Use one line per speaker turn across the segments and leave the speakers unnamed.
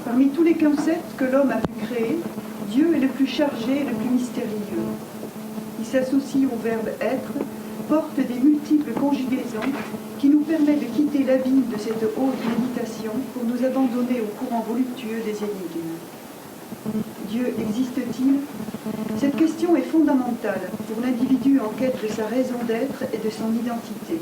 Parmi tous les concepts que l'homme a pu créer, Dieu est le plus chargé et le plus mystérieux. Il s'associe au verbe être, porte des multiples conjugaisons qui nous permettent de quitter l'abîme de cette haute méditation pour nous abandonner au courant voluptueux des énigmes. Dieu existe-t-il? Cette question est fondamentale pour l'individu en quête de sa raison d'être et de son identité.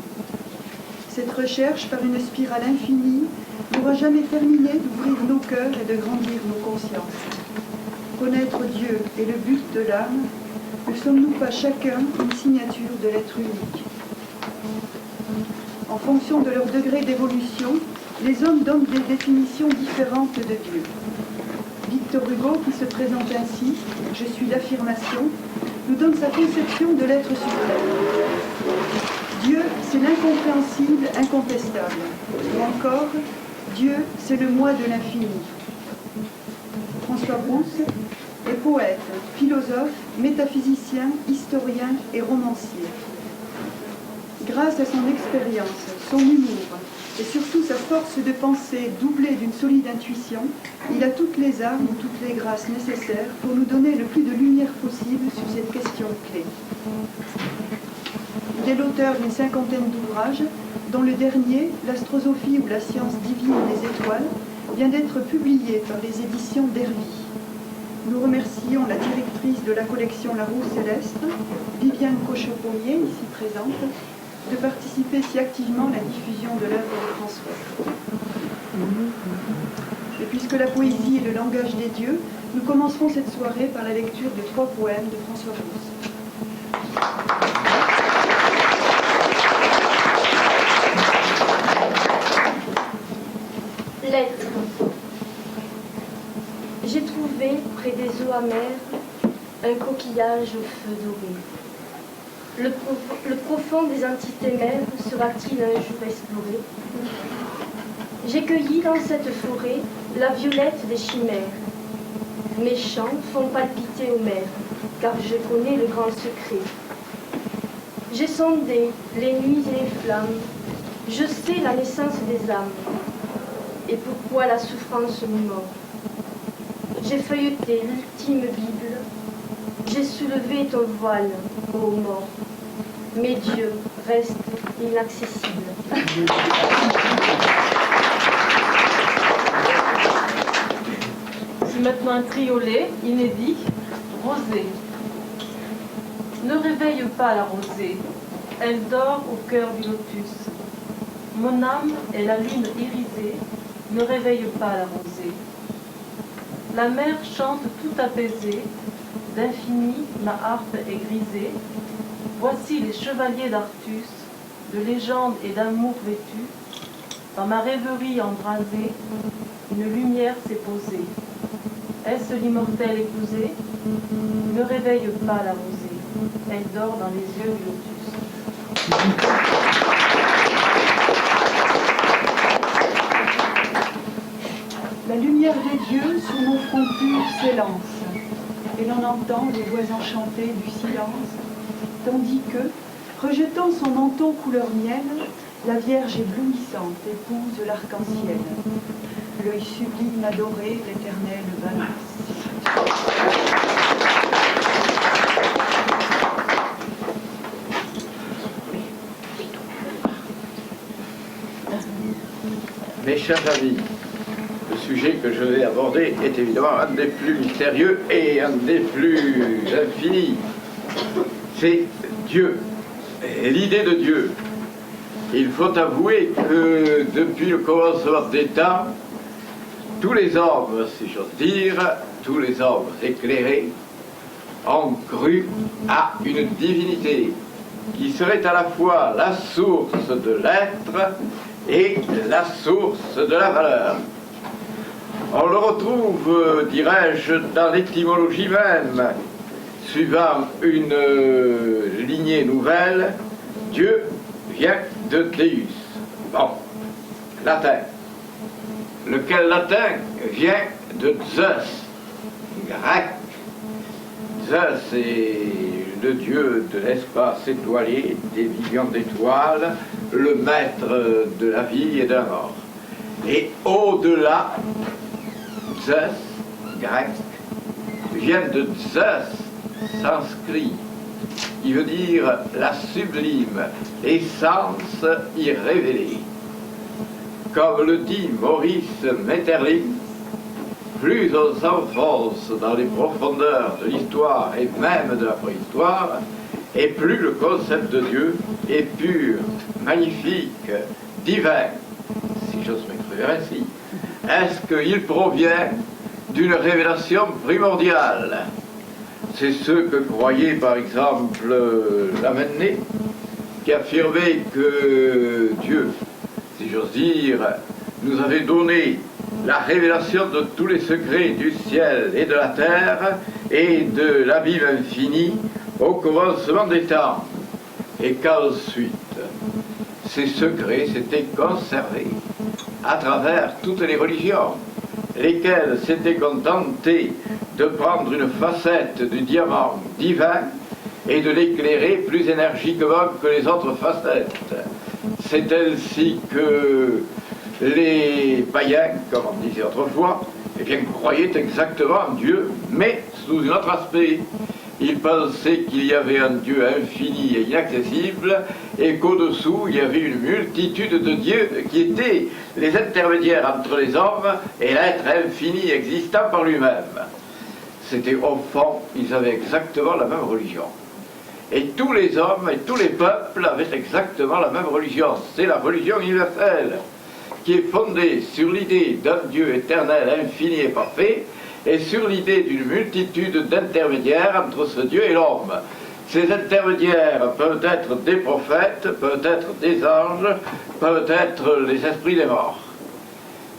Cette recherche par une spirale infinie n'aura jamais terminé d'ouvrir nos cœurs et de grandir nos consciences. Connaître Dieu est le but de l'âme. Ne sommes-nous pas chacun une signature de l'être unique? En fonction de leur degré d'évolution, les hommes donnent des définitions différentes de Dieu. Victor Hugo, qui se présente ainsi, « Je suis l'affirmation », nous donne sa conception de l'être suprême. Dieu, c'est l'incompréhensible, incontestable. Ou encore, Dieu, c'est le moi de l'infini. François Brousse est poète, philosophe, métaphysicien, historien et romancier. Grâce à son expérience, son humour et surtout sa force de pensée doublée d'une solide intuition, il a toutes les armes ou toutes les grâces nécessaires pour nous donner le plus de lumière possible sur cette question clé. Il est l'auteur d'une cinquantaine d'ouvrages, dont le dernier, L'astrosophie ou la science divine des étoiles, vient d'être publié par les éditions d'Hervy. Nous remercions la directrice de la collection La Roue Céleste, Viviane Cochepommier, ici présente, de participer si activement à la diffusion de l'œuvre de François. Et puisque la poésie est le langage des dieux, nous commencerons cette soirée par la lecture de 3 poèmes de François Brousse.
Lettre. J'ai trouvé près des eaux amères un coquillage au feu doré. Le profond des entités mères sera-t-il un jour exploré? J'ai cueilli dans cette forêt la violette des chimères. Mes chants font palpiter aux mers, car je connais le grand secret. J'ai sondé les nuits et les flammes, je sais la naissance des âmes, et pourquoi la souffrance nous mord. J'ai feuilleté l'ultime Bible, j'ai soulevé ton voile, ô mort. Mais Dieu reste inaccessible.
C'est maintenant un triolet inédit, rosée. Ne réveille pas la rosée, elle dort au cœur du lotus. Mon âme est la lune irisée, ne réveille pas la rosée. La mer chante tout apaisée, d'infini ma harpe est grisée. Voici les chevaliers d'Artus, de légendes et d'amour vêtus. Dans ma rêverie embrasée, une lumière s'est posée. Est-ce l'immortelle épousée? Ne réveille pas la rosée, elle dort dans les yeux du lotus.
La lumière des dieux sur mon front pur s'élance, et l'on entend les voix enchantées du silence, tandis que, rejetant son menton couleur miel, la Vierge éblouissante épouse l'arc-en-ciel. L'œil sublime adoré, l'éternel balance.
Mes chers amis, le sujet que je vais aborder est évidemment un des plus mystérieux et un des plus infinis. C'est Dieu, et l'idée de Dieu. Il faut avouer que depuis le commencement des temps, tous les hommes, si j'ose dire, tous les hommes éclairés, ont cru à une divinité qui serait à la fois la source de l'être et la source de la valeur. On le retrouve, dirais-je, dans l'étymologie même. Suivant une lignée nouvelle, Dieu vient de Deus. Bon, latin. Lequel latin vient de Zeus, grec. Zeus est le dieu de l'espace étoilé, des millions d'étoiles, le maître de la vie et de la mort. Et au-delà, Zeus, grec, viennent de Zeus, sanskrit. Il veut dire la sublime essence irrévélée. Comme le dit Maurice Maeterlinck, plus on s'enfonce dans les profondeurs de l'histoire et même de la préhistoire, et plus le concept de Dieu est pur, magnifique, divin, si j'ose m'exprimer ainsi. Est-ce qu'il provient d'une révélation primordiale? C'est ce que croyait par exemple Lamennais, qui affirmait que Dieu, si j'ose dire, nous avait donné la révélation de tous les secrets du ciel et de la terre et de l'abîme infini au commencement des temps, et qu'ensuite ces secrets s'étaient conservés à travers toutes les religions, lesquelles s'étaient contentées de prendre une facette du diamant divin et de l'éclairer plus énergiquement que les autres facettes. C'est ainsi que les païens, comme on disait autrefois, eh bien, croyaient exactement en Dieu, mais sous un autre aspect. Ils pensaient qu'il y avait un Dieu infini et inaccessible, et qu'au-dessous, il y avait une multitude de dieux qui étaient les intermédiaires entre les hommes et l'être infini existant par lui-même. C'était au fond, ils avaient exactement la même religion. Et tous les hommes et tous les peuples avaient exactement la même religion. C'est la religion universelle, qui est fondée sur l'idée d'un Dieu éternel, infini et parfait, et sur l'idée d'une multitude d'intermédiaires entre ce Dieu et l'homme. Ces intermédiaires peuvent être des prophètes, peuvent être des anges, peuvent être les esprits des morts.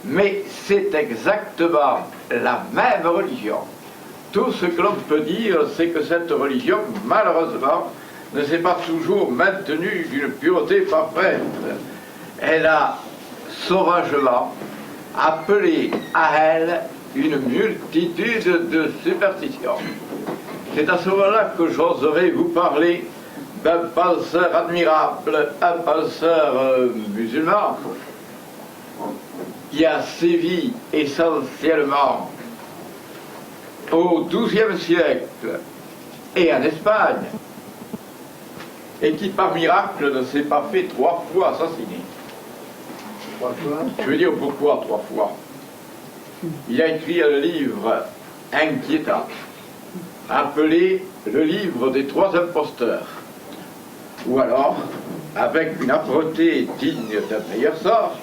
Mais c'est exactement la même religion. Tout ce que l'on peut dire, c'est que cette religion, malheureusement, ne s'est pas toujours maintenue d'une pureté parfaite. Elle a sauvagement appelé à elle une multitude de superstitions. C'est à ce moment-là que j'oserais vous parler d'un penseur admirable, un penseur musulman, qui a sévi essentiellement au XIIe siècle et en Espagne, et qui par miracle ne s'est pas fait 3 fois assassiner. Je veux dire pourquoi 3 fois. Il a écrit un livre inquiétant, appelé le livre des 3 imposteurs. Ou alors, avec une âpreté digne d'un meilleur sort,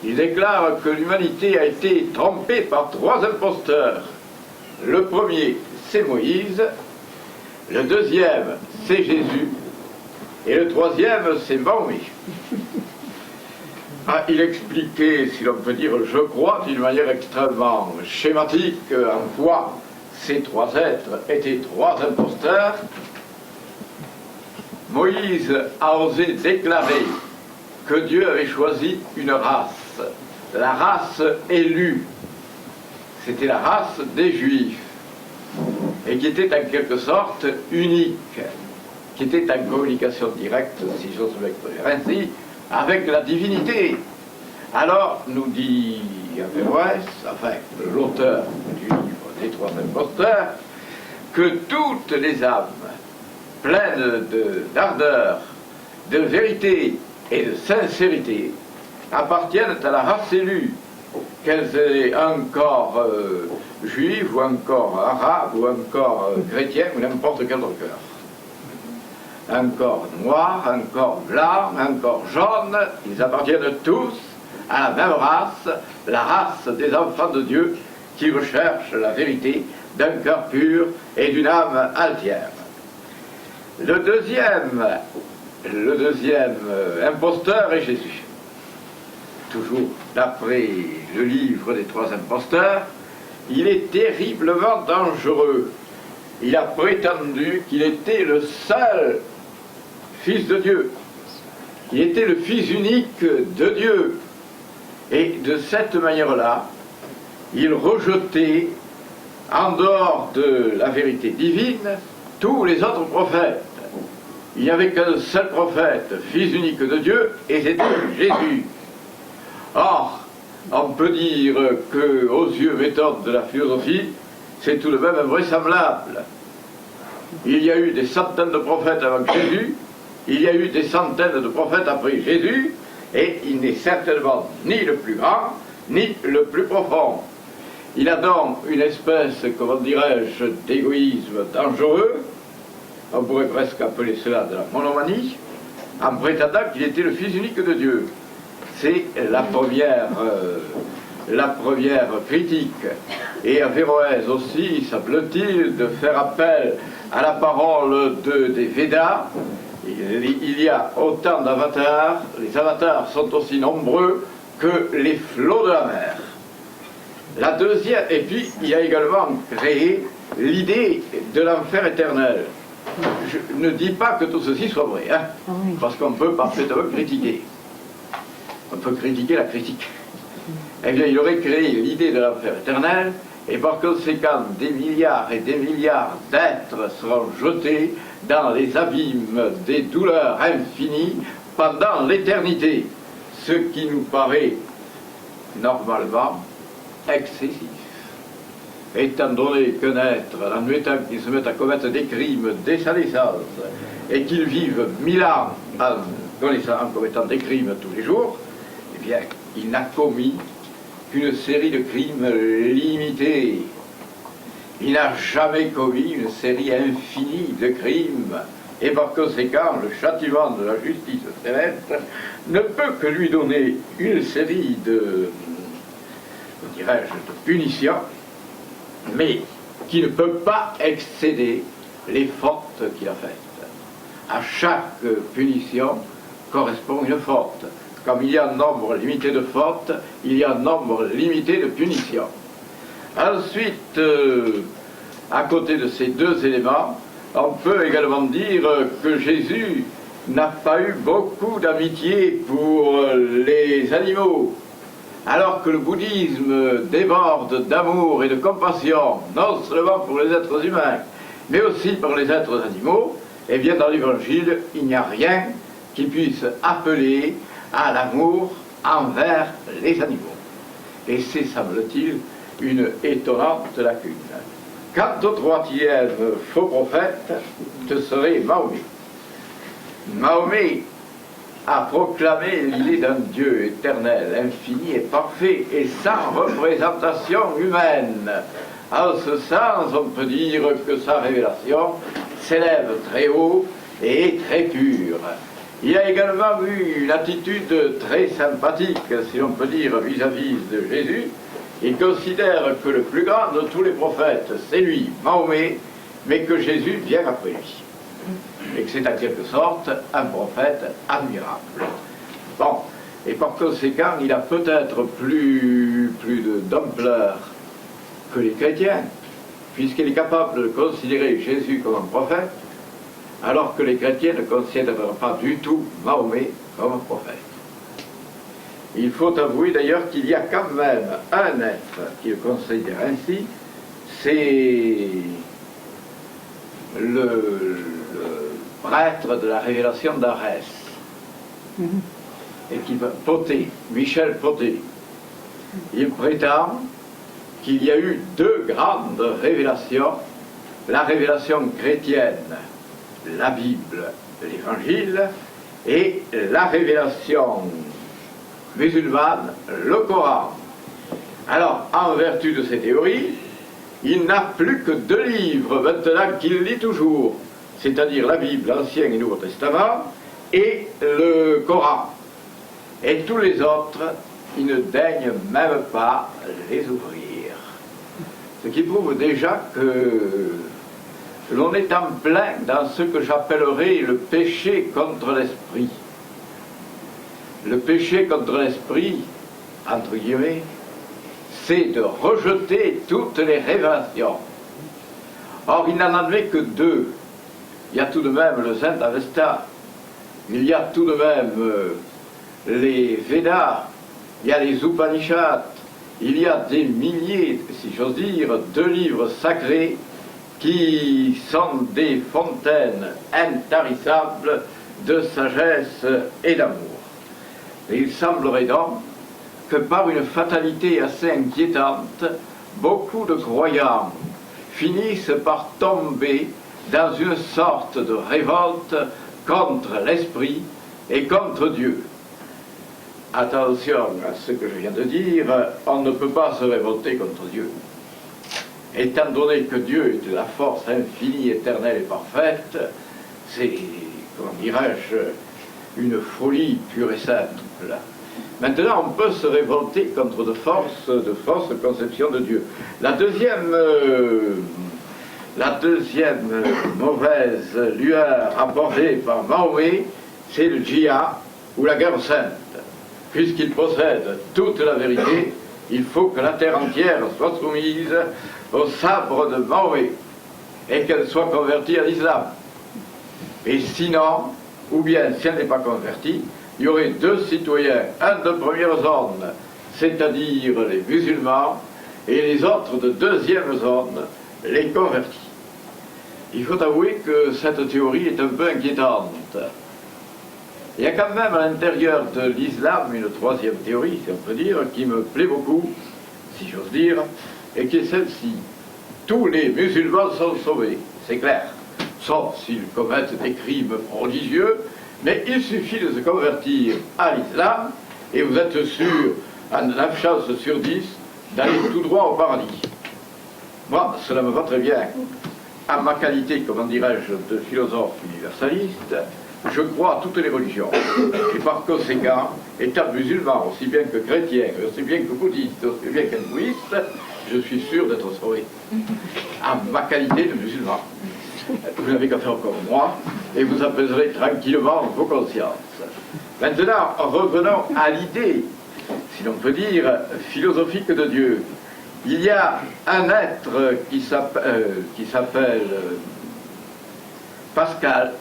il déclare que l'humanité a été trompée par 3 imposteurs. Le premier, c'est Moïse, le deuxième, c'est Jésus, et le troisième, c'est Mahomet. Ah, il expliquait, si l'on peut dire, je crois, d'une manière extrêmement schématique, en quoi ces 3 êtres étaient 3 imposteurs. Moïse a osé déclarer que Dieu avait choisi une race, la race élue. C'était la race des Juifs, et qui était en quelque sorte unique, qui était en communication directe, si j'ose m'exprimer ainsi, avec la divinité. Alors, nous dit Averroès, enfin l'auteur du livre des 3 imposteurs, que toutes les âmes pleines d'ardeur, de vérité et de sincérité appartiennent à la race élue, qu'elles aient encore juives ou encore arabes ou encore chrétiens ou n'importe quel autre cœur. Un corps noir, un corps blanc, un corps jaune, ils appartiennent tous à la même race, la race des enfants de Dieu qui recherchent la vérité d'un cœur pur et d'une âme entière. Le deuxième imposteur est Jésus. Toujours d'après le livre des 3 imposteurs, il est terriblement dangereux. Il a prétendu qu'il était le seul Fils de Dieu. Il était le Fils unique de Dieu. Et de cette manière-là, il rejetait, en dehors de la vérité divine, tous les autres prophètes. Il n'y avait qu'un seul prophète, Fils unique de Dieu, et c'était Jésus. Or, on peut dire qu'aux yeux méthodes de la philosophie, c'est tout de même invraisemblable. Il y a eu des centaines de prophètes avant Jésus, il y a eu des centaines de prophètes après Jésus, et il n'est certainement ni le plus grand, ni le plus profond. Il a donc une espèce, comment dirais-je, d'égoïsme dangereux, on pourrait presque appeler cela de la monomanie, en prétendant qu'il était le Fils unique de Dieu. C'est la première critique. Et à Averroès aussi, semble-t-il, de faire appel à la parole des Védas. Il y a autant d'avatars, les avatars sont aussi nombreux que les flots de la mer. La deuxième, et puis il a également créé l'idée de l'enfer éternel. Je ne dis pas que tout ceci soit vrai, hein, parce qu'on peut parfaitement critiquer. On peut critiquer la critique. Eh bien, il aurait créé l'idée de l'enfer éternel, et par conséquent, des milliards et des milliards d'êtres seront jetés dans les abîmes des douleurs infinies pendant l'éternité, ce qui nous paraît normalement excessif. Étant donné qu'un être, en admettant qu'il se mette à commettre des crimes dès sa naissance, et qu'il vive 1000 ans en commettant des crimes tous les jours, eh bien, il n'a commis qu'une série de crimes limités. Il n'a jamais commis une série infinie de crimes, et par conséquent, le châtiment de la justice céleste ne peut que lui donner une série de, dirais-je, de punitions, mais qui ne peut pas excéder les fautes qu'il a faites. À chaque punition correspond une faute. Comme il y a un nombre limité de fautes, il y a un nombre limité de punitions. Ensuite, à côté de ces deux éléments, on peut également dire que Jésus n'a pas eu beaucoup d'amitié pour les animaux, alors que le bouddhisme déborde d'amour et de compassion, non seulement pour les êtres humains, mais aussi pour les êtres animaux. Eh bien, dans l'Évangile, il n'y a rien qui puisse appeler à l'amour envers les animaux. Et c'est, semble-t-il, une étonnante lacune. Quant au troisième faux prophète, ce serait Mahomet. Mahomet a proclamé l'idée d'un Dieu éternel, infini et parfait, et sans représentation humaine. En ce sens, on peut dire que sa révélation s'élève très haut et est très pure. Il a également eu une attitude très sympathique, si l'on peut dire, vis-à-vis de Jésus. Il considère que le plus grand de tous les prophètes, c'est lui, Mahomet, mais que Jésus vient après lui. Et que c'est en quelque sorte un prophète admirable. Bon, et par conséquent, il a peut-être plus d'ampleur que les chrétiens, puisqu'il est capable de considérer Jésus comme un prophète, alors que les chrétiens ne considèrent pas du tout Mahomet comme un prophète. Il faut avouer d'ailleurs qu'il y a quand même un être qui le considère ainsi, c'est le prêtre de la révélation d'Arès, et qui va Poté, Michel Poté. Il prétend qu'il y a eu deux grandes révélations, la révélation chrétienne, la Bible, l'Évangile, et la révélation musulmane, le Coran. Alors, en vertu de ces théories, il n'a plus que deux livres maintenant qu'il lit toujours, c'est-à-dire la Bible, l'Ancien et Nouveau Testament, et le Coran. Et tous les autres, il ne daigne même pas les ouvrir. Ce qui prouve déjà que l'on est en plein dans ce que j'appellerais le péché contre l'esprit. Le péché contre l'esprit, entre guillemets, c'est de rejeter toutes les révélations. Or, il n'en admet que deux. Il y a tout de même le Saint-Avesta, il y a tout de même les Védas, il y a les Upanishads, il y a des milliers, si j'ose dire, de livres sacrés qui sont des fontaines intarissables de sagesse et d'amour. Et il semblerait donc que par une fatalité assez inquiétante, beaucoup de croyants finissent par tomber dans une sorte de révolte contre l'esprit et contre Dieu. Attention à ce que je viens de dire, on ne peut pas se révolter contre Dieu. Étant donné que Dieu est de la force infinie, éternelle et parfaite, c'est, comment dirais-je, une folie pure et simple. Maintenant, on peut se révolter contre de fausses conceptions de Dieu. La deuxième mauvaise lueur abordée par Mahomet, c'est le djihad ou la guerre sainte. Puisqu'il possède toute la vérité, il faut que la terre entière soit soumise au sabre de Mahomet et qu'elle soit convertie à l'islam. Et sinon, ou bien si elle n'est pas convertie, il y aurait deux citoyens, un de première zone, c'est-à-dire les musulmans, et les autres de deuxième zone, les convertis. Il faut avouer que cette théorie est un peu inquiétante. Il y a quand même à l'intérieur de l'islam une troisième théorie, si on peut dire, qui me plaît beaucoup, si j'ose dire, et qui est celle-ci. Tous les musulmans sont sauvés, c'est clair, sauf s'ils commettent des crimes prodigieux, mais il suffit de se convertir à l'islam, et vous êtes sûr, à 9 chances sur 10, d'aller tout droit au paradis. Moi, cela me va très bien. À ma qualité, comment dirais-je, de philosophe universaliste, je crois à toutes les religions. Et par conséquent, étant musulman, aussi bien que chrétien, aussi bien que bouddhiste, aussi bien qu'hindouiste, je suis sûr d'être sauvé. À ma qualité de musulman. Vous n'avez qu'à faire comme moi, et vous apaiserez tranquillement vos consciences. Maintenant, revenons à l'idée, si l'on peut dire, philosophique de Dieu. Il y a un être qui s'appelle Pascal,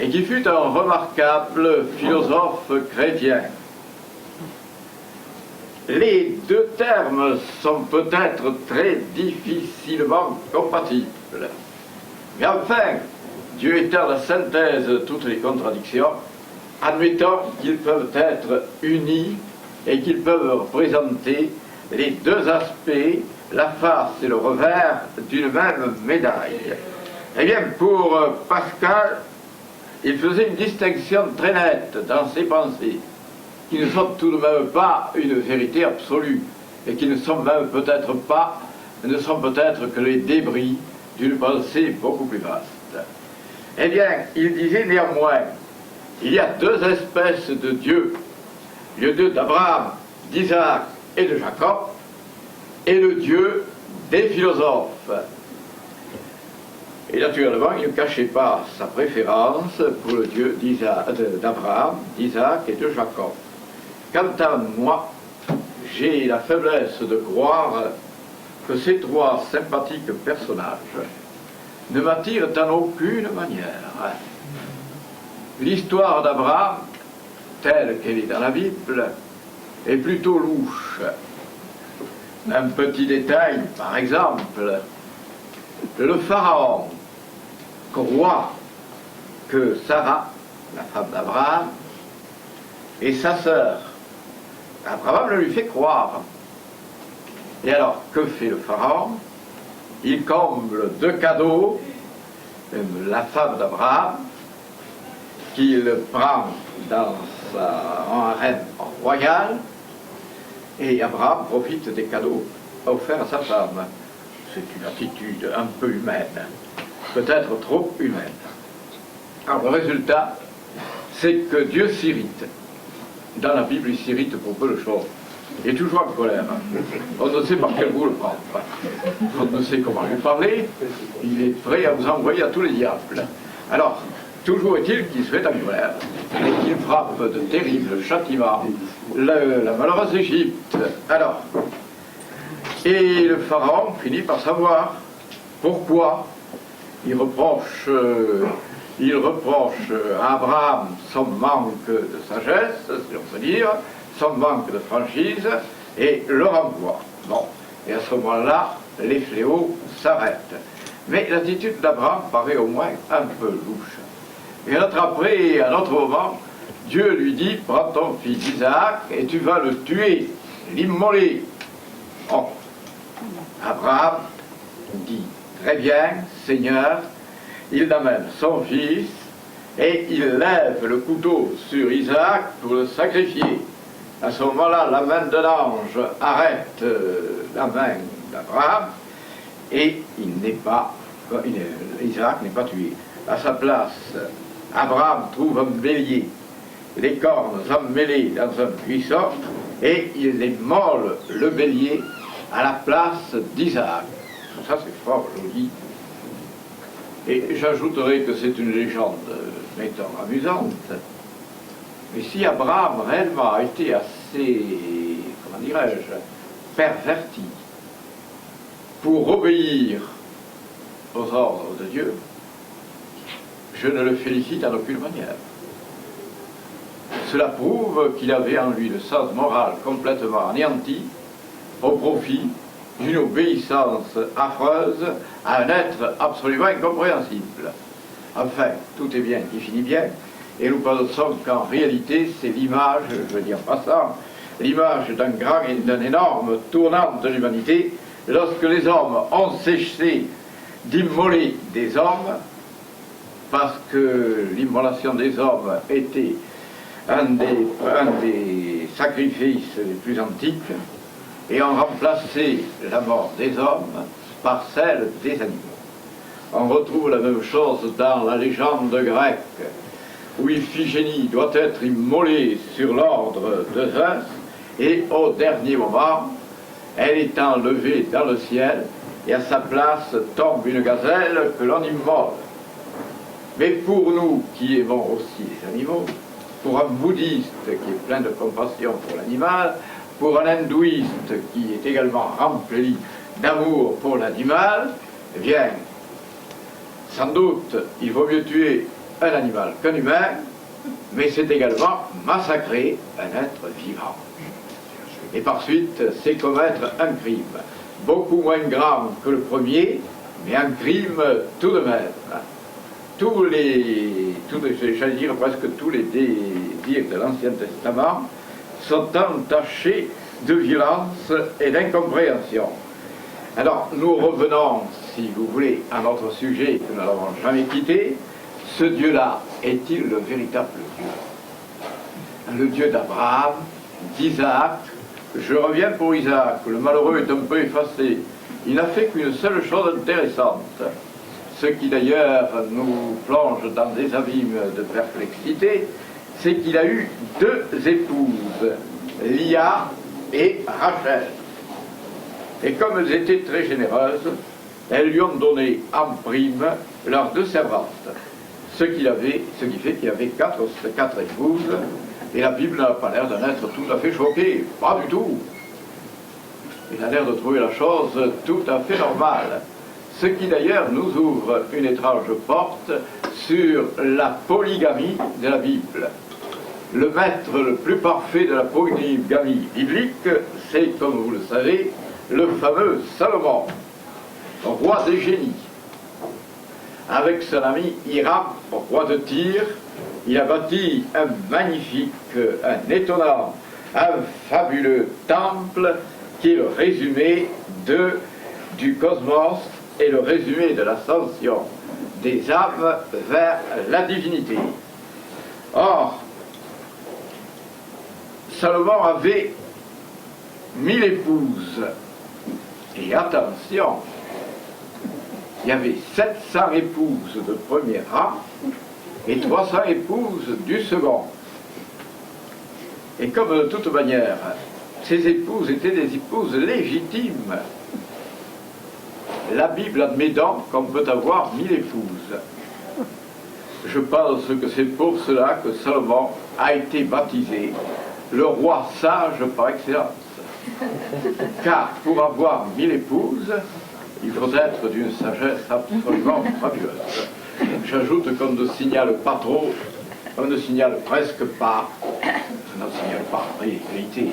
et qui fut un remarquable philosophe chrétien. Les deux termes sont peut-être très difficilement compatibles. Mais enfin, Dieu étant la synthèse de toutes les contradictions, admettons qu'ils peuvent être unis et qu'ils peuvent représenter les deux aspects, la face et le revers d'une même médaille. Eh bien, pour Pascal, il faisait une distinction très nette dans ses pensées, qui ne sont tout de même pas une vérité absolue, et qui ne sont même peut-être pas, ne sont peut-être que les débris d'une pensée beaucoup plus vaste. Eh bien, il disait néanmoins, il y a deux espèces de Dieu, le Dieu d'Abraham, d'Isaac et de Jacob, et le Dieu des philosophes. Et naturellement, il ne cachait pas sa préférence pour le Dieu d'Abraham, d'Isaac et de Jacob. Quant à moi, j'ai la faiblesse de croire que ces trois sympathiques personnages ne m'attirent en aucune manière. L'histoire d'Abraham, telle qu'elle est dans la Bible, est plutôt louche. Un petit détail, par exemple, le pharaon croit que Sarah, la femme d'Abraham, est sa sœur. Abraham le lui fait croire. Et alors, que fait le pharaon? Il comble de cadeaux la femme d'Abraham, qu'il prend en harem royal, et Abraham profite des cadeaux offerts à sa femme. C'est une attitude un peu humaine, peut-être trop humaine. Alors le résultat, c'est que Dieu s'irrite. Dans la Bible, il s'irrite pour peu de choses. Il est toujours en colère. On ne sait par quel bout le prendre. On ne sait comment lui parler. Il est prêt à vous envoyer à tous les diables. Alors, toujours est-il qu'il se met en colère et qu'il frappe de terribles châtiments la malheureuse Égypte. Alors, et le pharaon finit par savoir pourquoi il reproche à Abraham son manque de sagesse, si on peut dire, son manque de franchise, et le renvoie. Bon, et à ce moment-là, les fléaux s'arrêtent. Mais l'attitude d'Abraham paraît au moins un peu louche. Et après, à un autre moment, Dieu lui dit, prends ton fils Isaac et tu vas le tuer, l'immoler. Oh. Abraham dit, très bien, Seigneur, il amène son fils et il lève le couteau sur Isaac pour le sacrifier. À ce moment-là, la main de l'ange arrête la main d'Abraham et Isaac n'est pas tué. À sa place, Abraham trouve un bélier, les cornes emmêlées dans un buisson, et il immole le bélier à la place d'Isaac. Tout ça, c'est fort joli. Et j'ajouterai que c'est une légende, mettons, amusante. Mais si Abraham réellement a été assez, comment dirais-je, perverti pour obéir aux ordres de Dieu, je ne le félicite en aucune manière. Cela prouve qu'il avait en lui le sens moral complètement anéanti au profit d'une obéissance affreuse à un être absolument incompréhensible. Enfin, tout est bien qui finit bien, et nous pensons qu'en réalité, c'est l'image, je veux dire en passant, l'image d'un grand et d'un énorme tournant de l'humanité, lorsque les hommes ont cessé d'immoler des hommes, parce que l'immolation des hommes était un des sacrifices les plus antiques, et ont remplacé la mort des hommes par celle des animaux. On retrouve la même chose dans la légende grecque, où Iphigénie doit être immolée sur l'ordre de Zeus, et au dernier moment, elle est enlevée dans le ciel, et à sa place tombe une gazelle que l'on immole. Mais pour nous qui aimons aussi les animaux, pour un bouddhiste qui est plein de compassion pour l'animal, pour un hindouiste qui est également rempli d'amour pour l'animal, eh bien, sans doute, il vaut mieux tuer un animal qu'un humain, mais c'est également massacrer un être vivant. Et par suite, c'est commettre un crime, beaucoup moins grave que le premier, mais un crime tout de même. J'allais dire presque tous les désirs de l'Ancien Testament sont entachés de violence et d'incompréhension. Alors, nous revenons, si vous voulez, à notre sujet que nous n'avons jamais quitté. Ce Dieu-là est-il le véritable Dieu? Le Dieu d'Abraham, d'Isaac. Je reviens pour Isaac, le malheureux est un peu effacé. Il n'a fait qu'une seule chose intéressante, ce qui d'ailleurs nous plonge dans des abîmes de perplexité, c'est qu'il a eu deux épouses, Lia et Rachel. Et comme elles étaient très généreuses, elles lui ont donné en prime leurs deux servantes. Ce qui fait qu'il avait quatre épouses, et la Bible n'a pas l'air d'un être tout à fait choqué, pas du tout. Il a l'air de trouver la chose tout à fait normale. Ce qui d'ailleurs nous ouvre une étrange porte sur la polygamie de la Bible. Le maître le plus parfait de la polygamie biblique, c'est, comme vous le savez, le fameux Salomon, roi des génies. Avec son ami Hiram, roi de Tyr, il a bâti un magnifique, un étonnant, un fabuleux temple qui est le résumé du cosmos et le résumé de l'ascension des âmes vers la divinité. Or, Salomon avait 1000 épouses. Et attention, il y avait 700 épouses de premier rang et 300 épouses du second. Et comme de toute manière, ces épouses étaient des épouses légitimes, la Bible admet donc qu'on peut avoir 1000 épouses. Je pense que c'est pour cela que Salomon a été baptisé le roi sage par excellence. Car pour avoir 1000 épouses, il faut être d'une sagesse absolument fabuleuse. J'ajoute qu'on ne signale pas trop, on ne signale presque pas, on ne signale pas en réalité,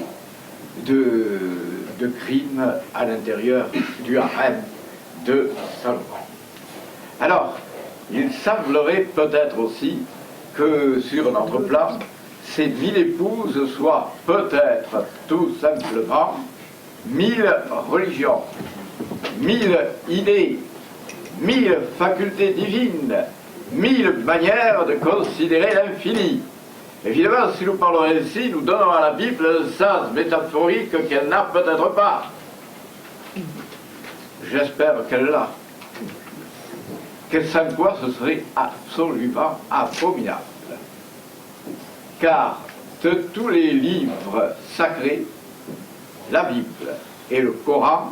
de crimes à l'intérieur du harem de Salomon. Alors, il semblerait peut-être aussi que sur notre plan, ces 1000 épouses soient peut-être tout simplement 1000 religions, 1000 idées, 1000 facultés divines, 1000 manières de considérer l'infini. Évidemment, si nous parlons ainsi, nous donnons à la Bible un sens métaphorique qu'elle n'a peut-être pas. J'espère qu'elle l'a. Que sans quoi ce serait absolument abominable. Car de tous les livres sacrés, la Bible et le Coran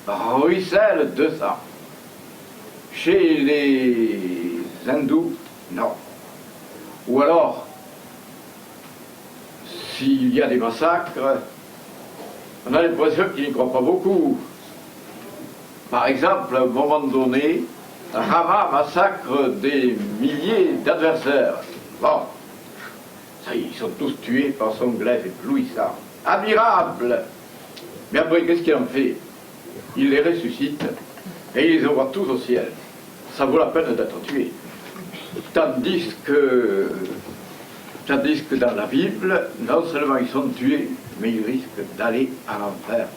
ruissellent de sang. Chez les hindous, non. Ou alors, s'il y a des massacres, on a l'impression qu'ils n'y croient pas beaucoup. Par exemple, à un moment donné, Rama massacre des milliers d'adversaires. Bon, ça, ils sont tous tués par son glaive éblouissant. Admirable! Mais après, qu'est-ce qu'il en fait? Il les ressuscite et il les envoie tous au ciel. Ça vaut la peine d'être tué. Tandis que dans la Bible, non seulement ils sont tués, mais ils risquent d'aller à l'enfer,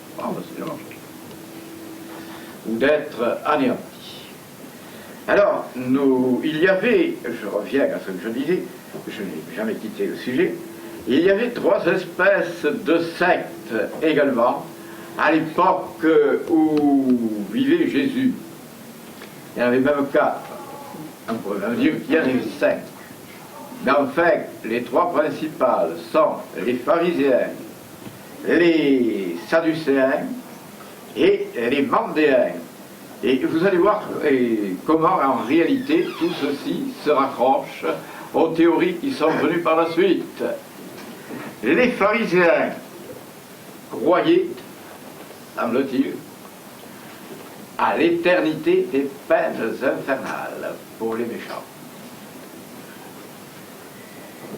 ou d'être anéantis. Alors, il y avait, je reviens à ce que je disais, je n'ai jamais quitté le sujet, il y avait 3 espèces de sectes également, à l'époque où vivait Jésus. Il y en avait même 4. On pourrait même dire qu'il y en avait 5. Mais enfin, les 3 principales sont les pharisiens, les sadducéens et les mandéens. Et vous allez voir comment en réalité tout ceci se raccroche aux théories qui sont venues par la suite. Les pharisiens croyaient, semble-t-il, à l'éternité des peines infernales pour les méchants.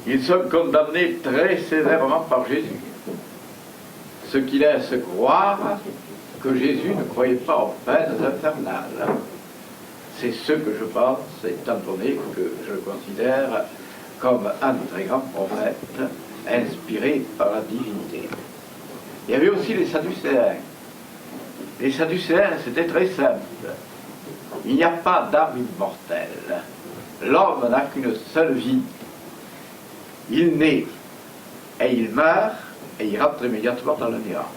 Ils sont condamnés très sévèrement par Jésus, ce qui laisse croire que Jésus ne croyait pas aux peines infernales. C'est ce que je pense, étant donné que je le considère comme un très grand prophète inspiré par la divinité. Il y avait aussi les Sadducéens. Les Sadducéens, c'était très simple. Il n'y a pas d'âme immortelle. L'homme n'a qu'une seule vie. Il naît et il meurt et il rentre immédiatement dans le néant.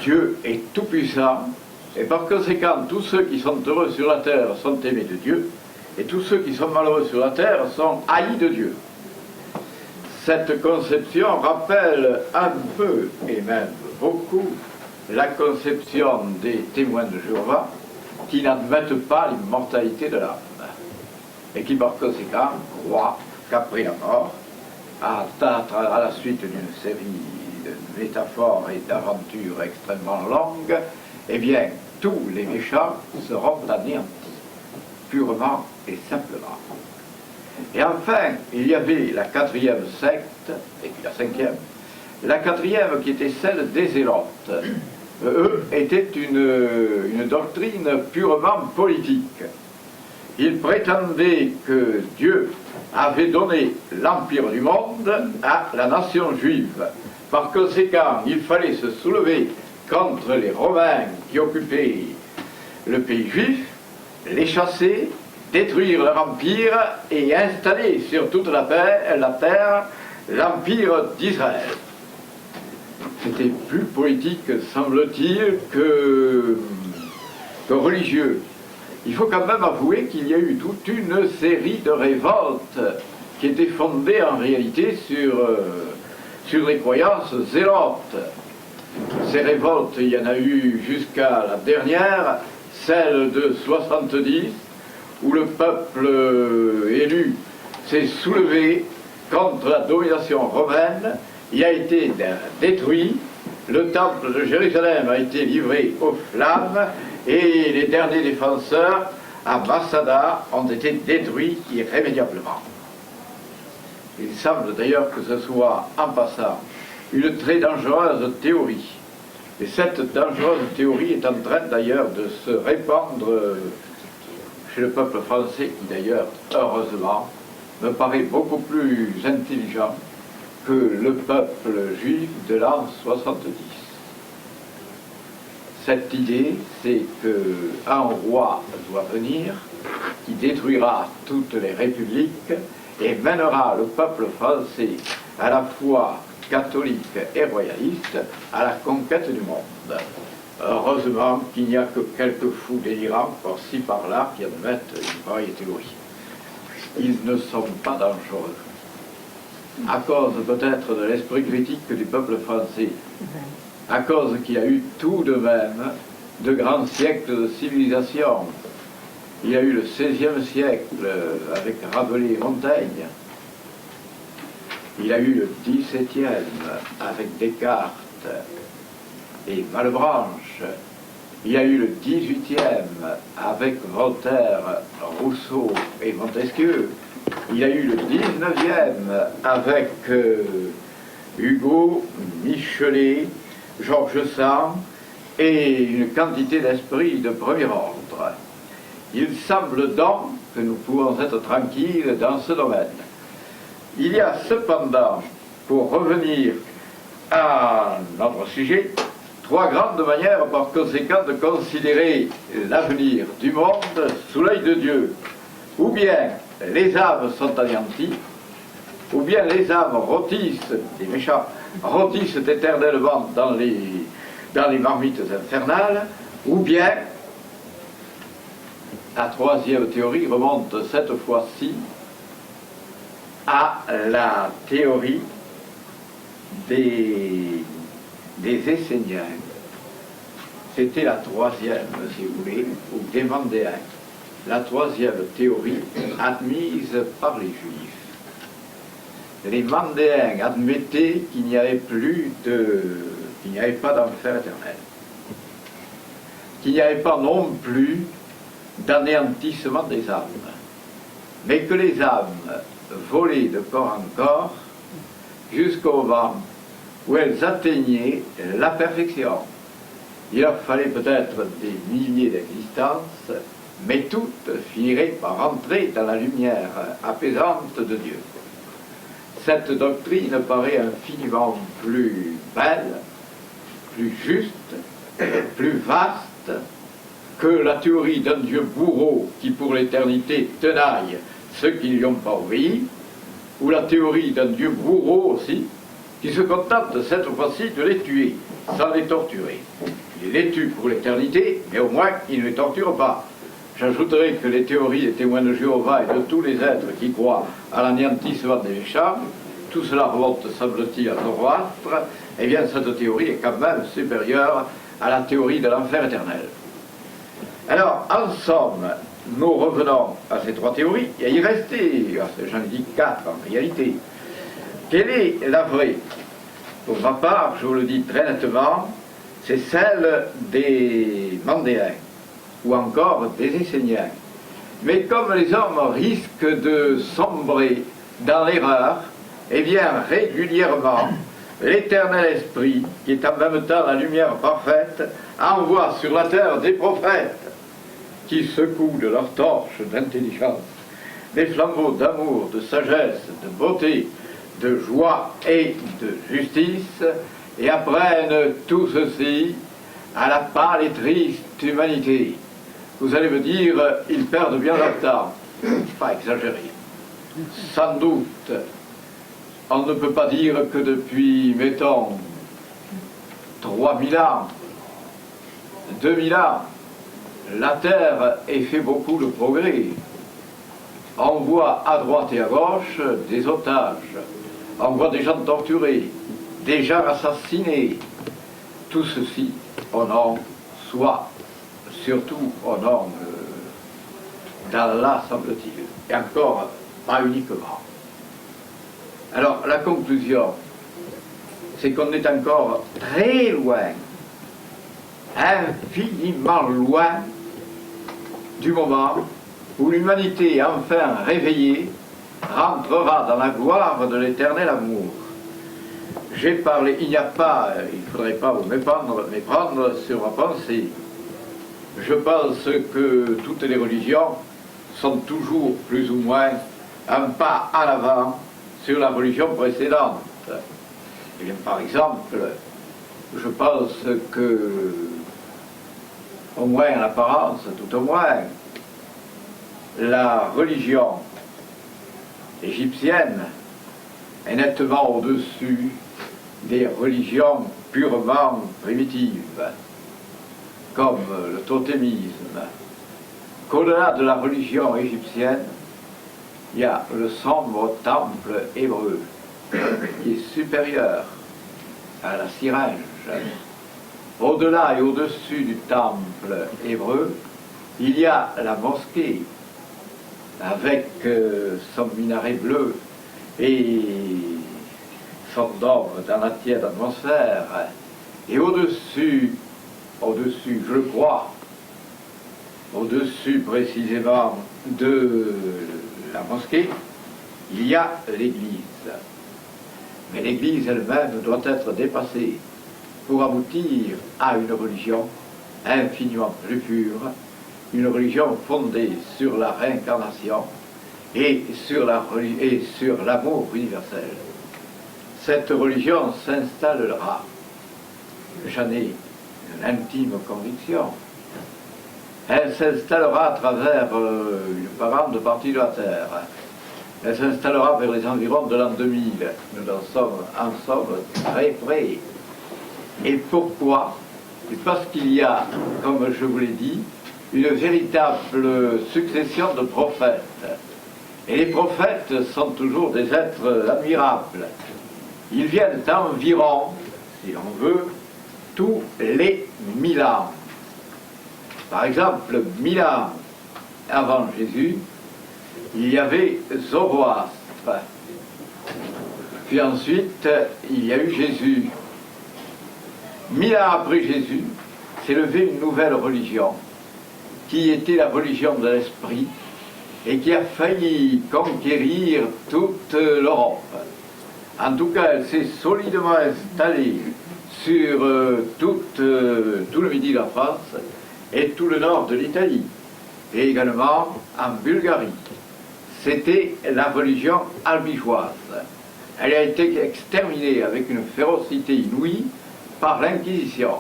Dieu est tout-puissant et par conséquent, tous ceux qui sont heureux sur la terre sont aimés de Dieu et tous ceux qui sont malheureux sur la terre sont haïs de Dieu. Cette conception rappelle un peu, et même beaucoup, la conception des témoins de Jéhovah qui n'admettent pas l'immortalité de l'âme et qui par conséquent croient qu'après la mort, à la suite d'une série de métaphores et d'aventures extrêmement longues, eh bien, tous les méchants seront anéantis, purement et simplement. Et enfin, il y avait la 4e secte, et puis la 5e. La 4e qui était celle des Zélotes. Eux étaient une doctrine purement politique. Ils prétendaient que Dieu avait donné l'empire du monde à la nation juive. Par conséquent, il fallait se soulever contre les Romains qui occupaient le pays juif, les chasser, détruire leur empire et installer sur toute la terre l'empire d'Israël. C'était plus politique, semble-t-il, que religieux. Il faut quand même avouer qu'il y a eu toute une série de révoltes qui étaient fondées en réalité sur les croyances zélotes. Ces révoltes, il y en a eu jusqu'à la dernière, celle de 70, où le peuple élu s'est soulevé contre la domination romaine. Il a été détruit, le temple de Jérusalem a été livré aux flammes et les derniers défenseurs à Masada ont été détruits irrémédiablement. Il semble d'ailleurs que ce soit, en passant, une très dangereuse théorie. Et cette dangereuse théorie est en train d'ailleurs de se répandre chez le peuple français qui d'ailleurs, heureusement, me paraît beaucoup plus intelligent que le peuple juif de l'an 70. Cette idée, c'est qu'un roi doit venir qui détruira toutes les républiques et mènera le peuple français, à la fois catholique et royaliste, à la conquête du monde. Heureusement qu'il n'y a que quelques fous délirants par-ci par-là qui admettent une pareille théorie. Ils ne sont pas dangereux, à cause peut-être de l'esprit critique du peuple français, à cause qu'il y a eu tout de même de grands siècles de civilisation. Il y a eu le XVIe siècle avec Rabelais et Montaigne. Il y a eu le XVIIe avec Descartes et Malebranche. Il y a eu le XVIIIe avec Voltaire, Rousseau et Montesquieu. Il y a eu le XIXe avec Hugo, Michelet, Georges Sand et une quantité d'esprits de premier ordre. Il semble donc que nous pouvons être tranquilles dans ce domaine. Il y a cependant, pour revenir à notre sujet, trois grandes manières par conséquent de considérer l'avenir du monde sous l'œil de Dieu. Ou bien les âmes sont anéanties, ou bien les âmes rôtissent, les méchants, rôtissent éternellement dans les marmites infernales, ou bien la troisième théorie remonte cette fois-ci à la théorie des Esséniens. C'était la troisième, si vous voulez, ou des Mandéens. La troisième théorie admise par les Juifs. Les Mandéens admettaient qu'il n'y avait pas d'enfer éternel, qu'il n'y avait pas non plus d'anéantissement des âmes, mais que les âmes volaient de corps en corps jusqu'au moment où elles atteignaient la perfection. Il leur fallait peut-être des milliers d'existences, mais toutes finiraient par entrer dans la lumière apaisante de Dieu. Cette doctrine paraît infiniment plus belle, plus juste, plus vaste que la théorie d'un Dieu bourreau qui pour l'éternité tenaille ceux qui ne lui ont pas obéi, ou la théorie d'un Dieu bourreau aussi, qui se contente cette fois-ci de les tuer, sans les torturer. Il les tue pour l'éternité, mais au moins il ne les torture pas. J'ajouterai que les théories des témoins de Jéhovah et de tous les êtres qui croient à l'anéantissement des méchants, tout cela remonte, semble-t-il, à Zoroastre, eh bien cette théorie est quand même supérieure à la théorie de l'enfer éternel. Alors, en somme, nous revenons à ces trois théories, et à y rester, j'en ai dit quatre en réalité. Quelle est la vraie? Pour ma part, je vous le dis très nettement, c'est celle des Mandéens, ou encore des Esséniens. Mais comme les hommes risquent de sombrer dans l'erreur, eh bien régulièrement, l'éternel esprit, qui est en même temps la lumière parfaite, envoie sur la terre des prophètes qui secouent de leurs torches d'intelligence des flambeaux d'amour, de sagesse, de beauté, de joie et de justice, et apprennent tout ceci à la pâle et triste humanité. Vous allez me dire, ils perdent bien leur temps. Pas exagéré. Sans doute, on ne peut pas dire que depuis, mettons, 3000 ans, 2000 ans, la Terre ait fait beaucoup de progrès. On voit à droite et à gauche des otages, on voit des gens torturés, des gens assassinés. Tout ceci au nom, soit surtout au nom d'Allah, semble-t-il, et encore pas uniquement. Alors la conclusion, c'est qu'on est encore très loin, infiniment loin du moment où l'humanité, enfin réveillée, rentrera dans la gloire de l'éternel amour. J'ai parlé, il ne faudrait pas vous méprendre sur ma pensée. Je pense que toutes les religions sont toujours plus ou moins un pas en avant sur la religion précédente. Eh bien, par exemple, je pense que, au moins en apparence, tout au moins, la religion égyptienne est nettement au-dessus des religions purement primitives, comme le totémisme. Qu'au-delà de la religion égyptienne, il y a le sombre temple hébreu, qui est supérieur à la Syringe. Au-delà et au-dessus du temple hébreu, il y a la mosquée, avec son minaret bleu et son dôme dans la tiède atmosphère. Et au-dessus, je le crois, au-dessus précisément de la mosquée, il y a l'église. Mais l'église elle-même doit être dépassée pour aboutir à une religion infiniment plus pure, une religion fondée sur la réincarnation et sur l'amour universel. Cette religion s'installera, j'en ai l'intime conviction, elle s'installera à travers une grande partie de la Terre. Elle s'installera vers les environs de l'an 2000. Nous en sommes très près. Et pourquoi? Parce qu'il y a, comme je vous l'ai dit, une véritable succession de prophètes. Et les prophètes sont toujours des êtres admirables. Ils viennent environ, si l'on veut, tous les 1000 ans. Par exemple, 1000 ans avant Jésus, il y avait Zoroastre. Puis ensuite, il y a eu Jésus. 1000 ans après Jésus, s'est levée une nouvelle religion, qui était la religion de l'esprit, et qui a failli conquérir toute l'Europe. En tout cas, elle s'est solidement installée sur tout le midi de la France et tout le nord de l'Italie, et également en Bulgarie. C'était la religion albigeoise. Elle a été exterminée avec une férocité inouïe par l'Inquisition.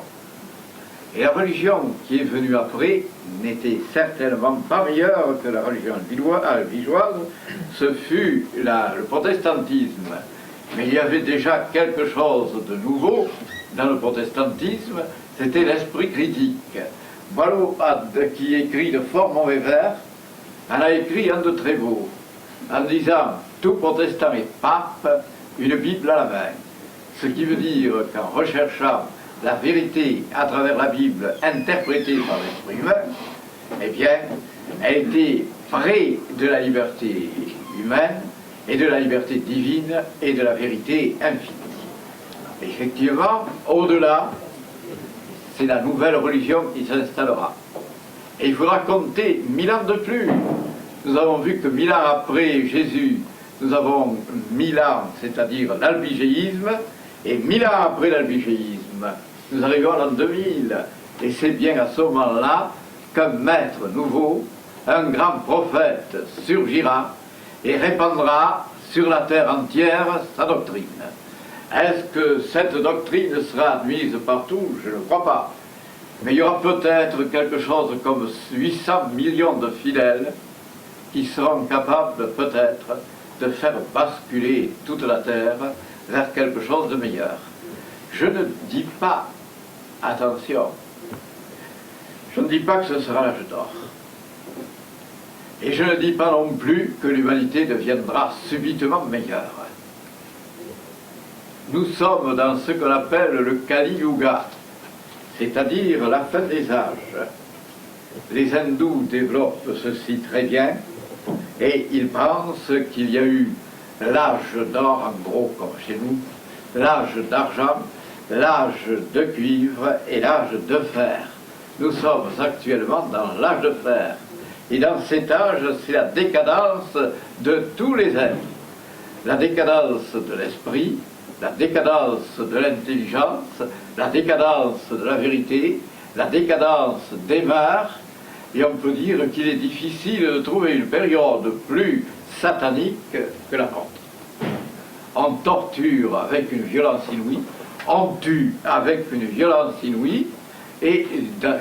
Et la religion qui est venue après n'était certainement pas meilleure que la religion albigeoise. Ce fut le protestantisme. Mais il y avait déjà quelque chose de nouveau dans le protestantisme, c'était l'esprit critique. Boileau, qui écrit de fort mauvais vers, en a écrit un de très beau, en disant « Tout protestant est pape, une Bible à la main ». Ce qui veut dire qu'en recherchant la vérité à travers la Bible interprétée par l'esprit humain, eh bien, elle était près de la liberté humaine et de la liberté divine et de la vérité infinie. Effectivement, au-delà, c'est la nouvelle religion qui s'installera. Et il faudra compter 1000 ans de plus. Nous avons vu que 1000 ans après Jésus, nous avons 1000 ans, c'est-à-dire l'albigéisme, et 1000 ans après l'albigéisme, nous arrivons à l'an 2000. Et c'est bien à ce moment-là qu'un maître nouveau, un grand prophète, surgira et répandra sur la terre entière sa doctrine. Est-ce que cette doctrine sera admise partout? Je ne crois pas. Mais il y aura peut-être quelque chose comme 800 millions de fidèles qui seront capables peut-être de faire basculer toute la terre vers quelque chose de meilleur. Je ne dis pas, attention, je ne dis pas que ce sera l'âge d'or. Et je ne dis pas non plus que l'humanité deviendra subitement meilleure. Nous sommes dans ce qu'on appelle le Kali Yuga, c'est-à-dire la fin des âges. Les hindous développent ceci très bien, et ils pensent qu'il y a eu l'âge d'or, en gros comme chez nous, l'âge d'argent, l'âge de cuivre et l'âge de fer. Nous sommes actuellement dans l'âge de fer. Et dans cet âge, c'est la décadence de tous les êtres. La décadence de l'esprit, la décadence de l'intelligence, la décadence de la vérité, la décadence des mœurs. Et on peut dire qu'il est difficile de trouver une période plus satanique que la vôtre. On torture avec une violence inouïe, on tue avec une violence inouïe, et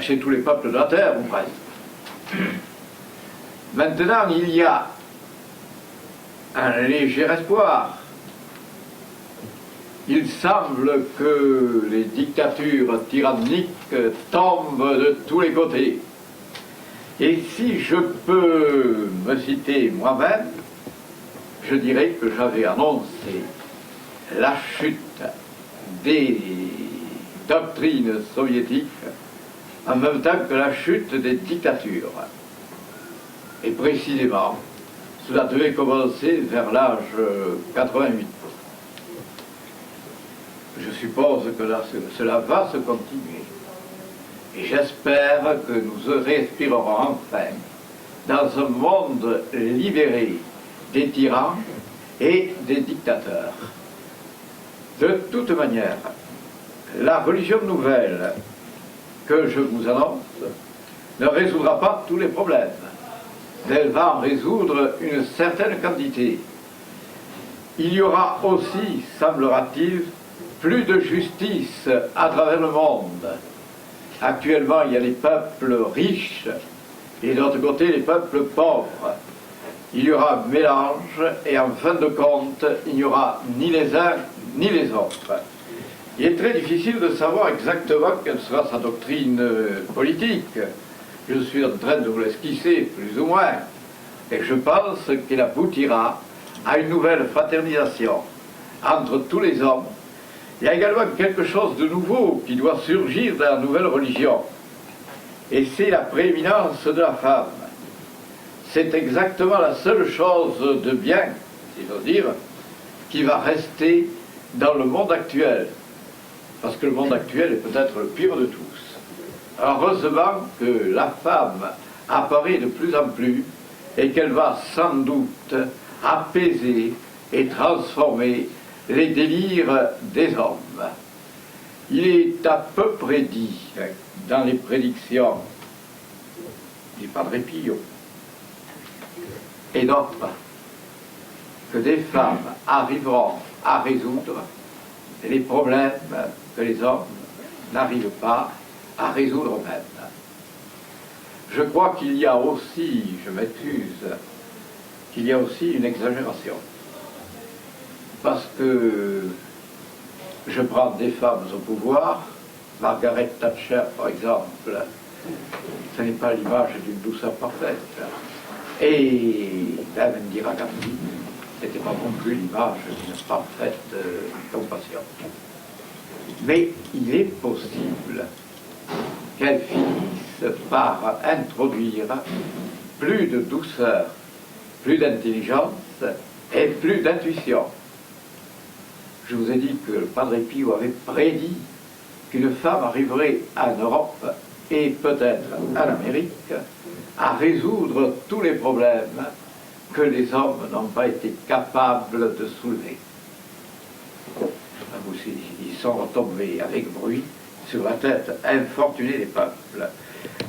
chez tous les peuples de la terre, ou presque. Maintenant, il y a un léger espoir. Il semble que les dictatures tyranniques tombent de tous les côtés. Et si je peux me citer moi-même, je dirais que j'avais annoncé la chute des doctrines soviétiques en même temps que la chute des dictatures. Et précisément, cela devait commencer vers l'âge 88. Je suppose que cela va se continuer. Et j'espère que nous respirerons enfin dans un monde libéré des tyrans et des dictateurs. De toute manière, la religion nouvelle que je vous annonce ne résoudra pas tous les problèmes. Elle va en résoudre une certaine quantité. Il y aura aussi, semblera-t-il, plus de justice à travers le monde. Actuellement, il y a les peuples riches et de l'autre côté, les peuples pauvres. Il y aura un mélange et en fin de compte, il n'y aura ni les uns ni les autres. Il est très difficile de savoir exactement quelle sera sa doctrine politique. Je suis en train de vous l'esquisser, plus ou moins. Et je pense qu'elle aboutira à une nouvelle fraternisation entre tous les hommes. Il y a également quelque chose de nouveau qui doit surgir dans la nouvelle religion. Et c'est la prééminence de la femme. C'est exactement la seule chose de bien, si j'ose dire, qui va rester dans le monde actuel. Parce que le monde actuel est peut-être le pire de tous. Heureusement que la femme apparaît de plus en plus et qu'elle va sans doute apaiser et transformer les délires des hommes. Il est à peu près dit dans les prédictions du Padre Pio et d'autres que des femmes arriveront à résoudre les problèmes que les hommes n'arrivent pas à résoudre eux-mêmes. Je crois qu'il y a aussi, je m'excuse, qu'il y a aussi une exagération. Parce que je prends des femmes au pouvoir, Margaret Thatcher par exemple, ce n'est pas l'image d'une douceur parfaite. Et même Indira Gandhi n'était pas non plus l'image d'une parfaite compassion. Mais il est possible qu'elle finisse par introduire plus de douceur, plus d'intelligence et plus d'intuition. Je vous ai dit que le Padre Pio avait prédit qu'une femme arriverait en Europe et peut-être en Amérique à résoudre tous les problèmes que les hommes n'ont pas été capables de soulever. Ils sont retombés avec bruit sur la tête infortunée des peuples.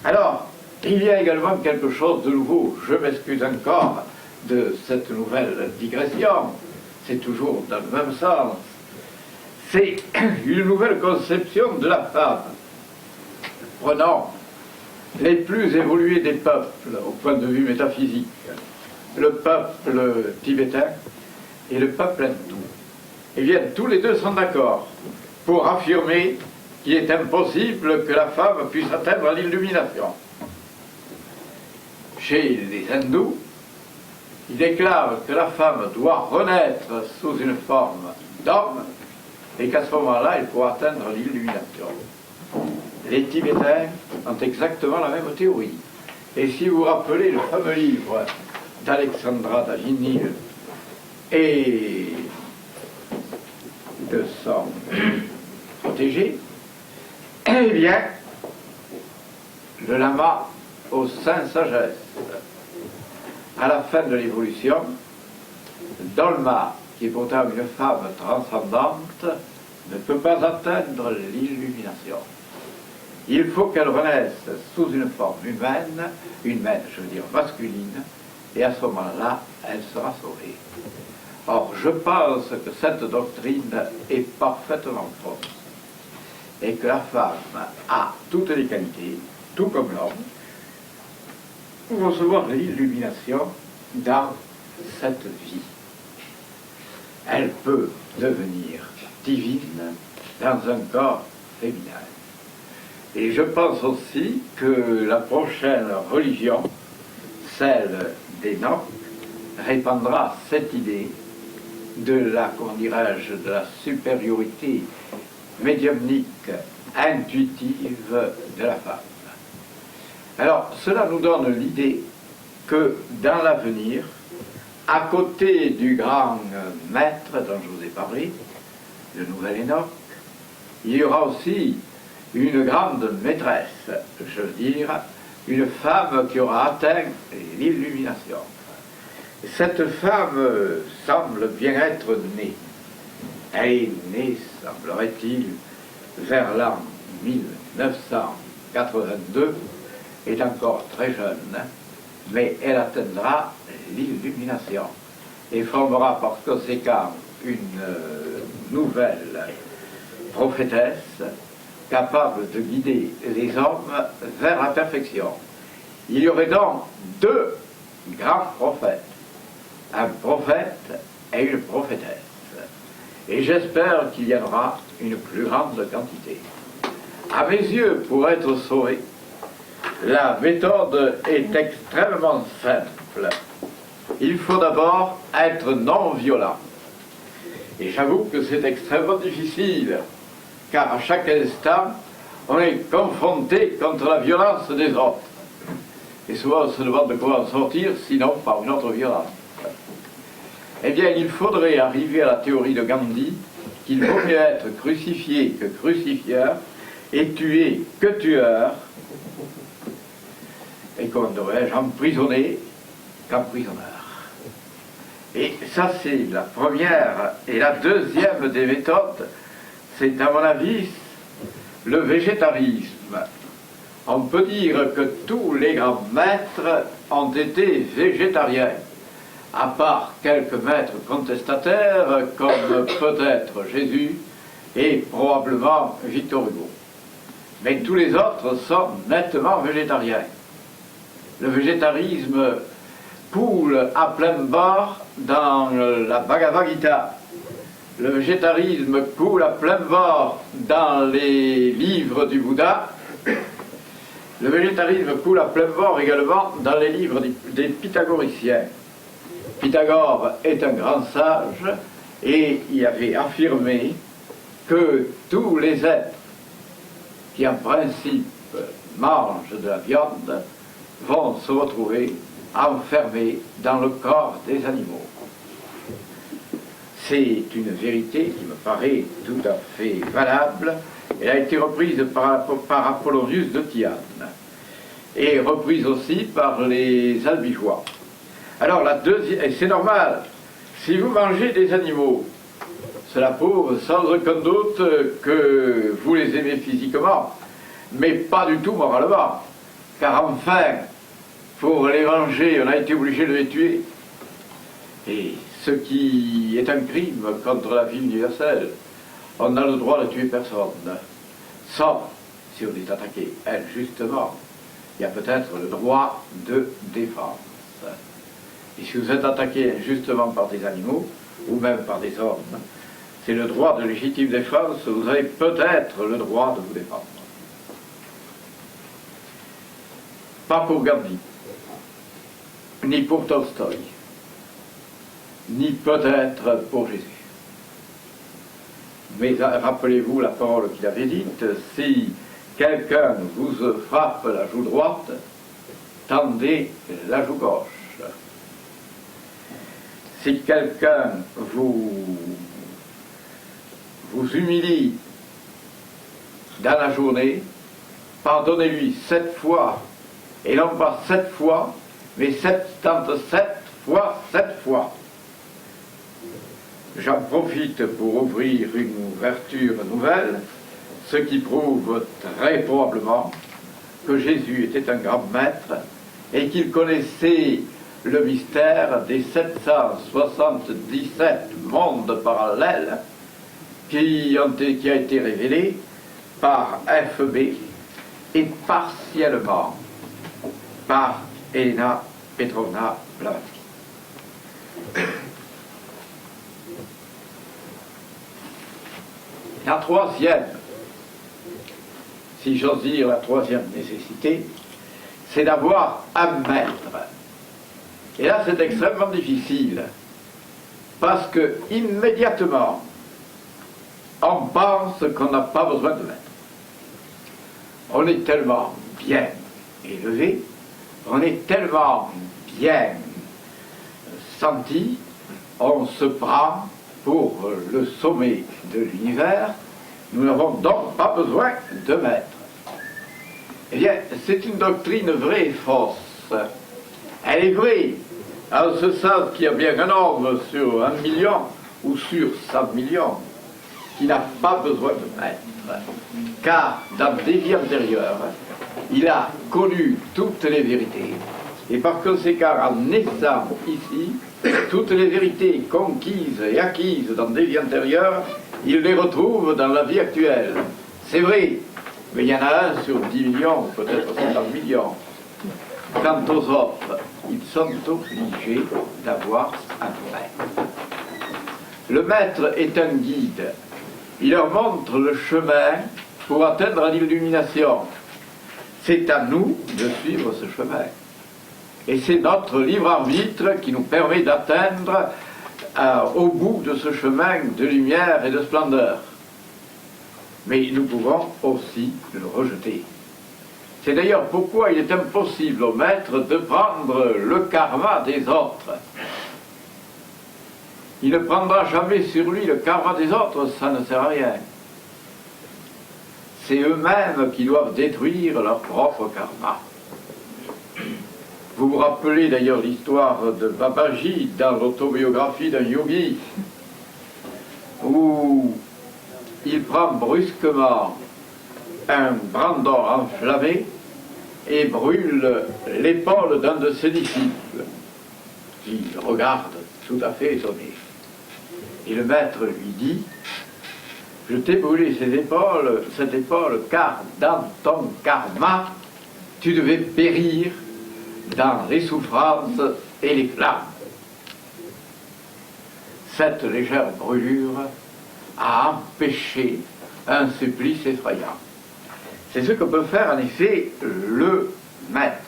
Alors, il y a également quelque chose de nouveau. Je m'excuse encore de cette nouvelle digression. C'est toujours dans le même sens. C'est une nouvelle conception de la femme. Prenons les plus évolués des peuples au point de vue métaphysique, le peuple tibétain et le peuple hindou. Eh bien, tous les deux sont d'accord pour affirmer qu'il est impossible que la femme puisse atteindre l'illumination. Chez les hindous, ils déclarent que la femme doit renaître sous une forme d'homme et qu'à ce moment-là, elle pourra atteindre l'illumination. Les Tibétains ont exactement la même théorie. Et si vous vous rappelez le fameux livre d'Alexandra Davinil et de son protégé, eh bien, le lama au sein sagesse, à la fin de l'évolution, Dolma, qui est pourtant une femme transcendante, ne peut pas atteindre l'illumination. Il faut qu'elle renaisse sous une forme humaine, je veux dire masculine, et à ce moment-là, elle sera sauvée. Or, je pense que cette doctrine est parfaitement fausse et que la femme a toutes les qualités, tout comme l'homme, pour recevoir l'illumination dans cette vie. Elle peut devenir divine dans un corps féminin. Et je pense aussi que la prochaine religion, celle des Nocs, répandra cette idée de la, comment dirais-je, de la supériorité médiumnique, intuitive de la femme. Alors, cela nous donne l'idée que dans l'avenir, à côté du grand maître dont je vous ai parlé, le nouvel Enoch, il y aura aussi une grande maîtresse, je veux dire, une femme qui aura atteint l'illumination. Cette femme semble bien être née. Elle est née, semblerait-il, vers l'an 1982, est encore très jeune, mais elle atteindra l'illumination et formera par conséquent une nouvelle prophétesse capable de guider les hommes vers la perfection. Il y aurait donc deux grands prophètes, un prophète et une prophétesse. Et j'espère qu'il y en aura une plus grande quantité. À mes yeux, pour être sauvé, la méthode est extrêmement simple. Il faut d'abord être non violent. Et j'avoue que c'est extrêmement difficile, car à chaque instant, on est confronté contre la violence des autres. Et souvent, on se demande comment en sortir, sinon par une autre violence. Eh bien, il faudrait arriver à la théorie de Gandhi qu'il vaut mieux être crucifié que crucifieur et tué que tueur, et comment devrais-je, emprisonné qu'emprisonneur. Et ça, c'est la première. Et la deuxième des méthodes, c'est à mon avis le végétarisme. On peut dire que tous les grands maîtres ont été végétariens, à part quelques maîtres contestataires comme peut-être Jésus et probablement Victor Hugo. Mais tous les autres sont nettement végétariens. Le végétarisme coule à plein bord dans la Bhagavad Gita. Le végétarisme coule à plein bord dans les livres du Bouddha. Le végétarisme coule à plein bord également dans les livres des pythagoriciens. Pythagore est un grand sage et il avait affirmé que tous les êtres qui en principe mangent de la viande vont se retrouver enfermés dans le corps des animaux. C'est une vérité qui me paraît tout à fait valable. Elle a été reprise par Apollonius de Tyane et reprise aussi par les albigeois. Alors la deuxième, et c'est normal, si vous mangez des animaux, cela prouve sans aucun doute que vous les aimez physiquement, mais pas du tout moralement, car enfin, pour les manger, on a été obligé de les tuer. Et ce qui est un crime contre la vie universelle, on n'a le droit de tuer personne, sauf si on est attaqué injustement. Il y a peut-être le droit de défense. Et si vous êtes attaqué injustement par des animaux, ou même par des hommes, c'est le droit de légitime défense, vous avez peut-être le droit de vous défendre. Pas pour Gandhi, ni pour Tolstoï, ni peut-être pour Jésus. Mais rappelez-vous la parole qu'il avait dite, si quelqu'un vous frappe la joue droite, tendez la joue gauche. Si quelqu'un vous humilie dans la journée, pardonnez-lui 7 fois, et non pas 7 fois, mais 77 fois 7 fois. J'en profite pour ouvrir une ouverture nouvelle, ce qui prouve très probablement que Jésus était un grand maître et qu'il connaissait le mystère des 777 mondes parallèles qui a été révélé par FB et partiellement par Elena Petrovna Blavatsky. La troisième, si j'ose dire la troisième nécessité, c'est d'avoir un maître. Et là, c'est extrêmement difficile, parce que immédiatement, on pense qu'on n'a pas besoin de maître. On est tellement bien élevé, on est tellement bien senti, on se prend pour le sommet de l'univers, nous n'avons donc pas besoin de maître. Eh bien, c'est une doctrine vraie et fausse. Elle est vraie, en ce sens qu'il y a bien un homme sur 1 million ou sur 100 millions qui n'a pas besoin de maître, car dans des vies antérieures, il a connu toutes les vérités, et par conséquent, en naissant ici, toutes les vérités conquises et acquises dans des vies antérieures, il les retrouve dans la vie actuelle. C'est vrai, mais il y en a un sur 10 millions, peut-être 50 millions. Quant aux autres, ils sont obligés d'avoir un maître. Le maître est un guide. Il leur montre le chemin pour atteindre l'illumination. C'est à nous de suivre ce chemin. Et c'est notre libre arbitre qui nous permet d'atteindre au bout de ce chemin de lumière et de splendeur. Mais nous pouvons aussi le rejeter. C'est d'ailleurs pourquoi il est impossible au maître de prendre le karma des autres. Il ne prendra jamais sur lui le karma des autres, ça ne sert à rien. C'est eux-mêmes qui doivent détruire leur propre karma. Vous vous rappelez d'ailleurs l'histoire de Babaji dans l'autobiographie d'un yogi, où il prend brusquement un brandon enflammé et brûle l'épaule d'un de ses disciples, qui regarde tout à fait étonné. Et le maître lui dit: je t'ai brûlé cette épaule, car dans ton karma, tu devais périr dans les souffrances et les flammes. Cette légère brûlure a empêché un supplice effrayant. C'est ce que peut faire en effet le maître.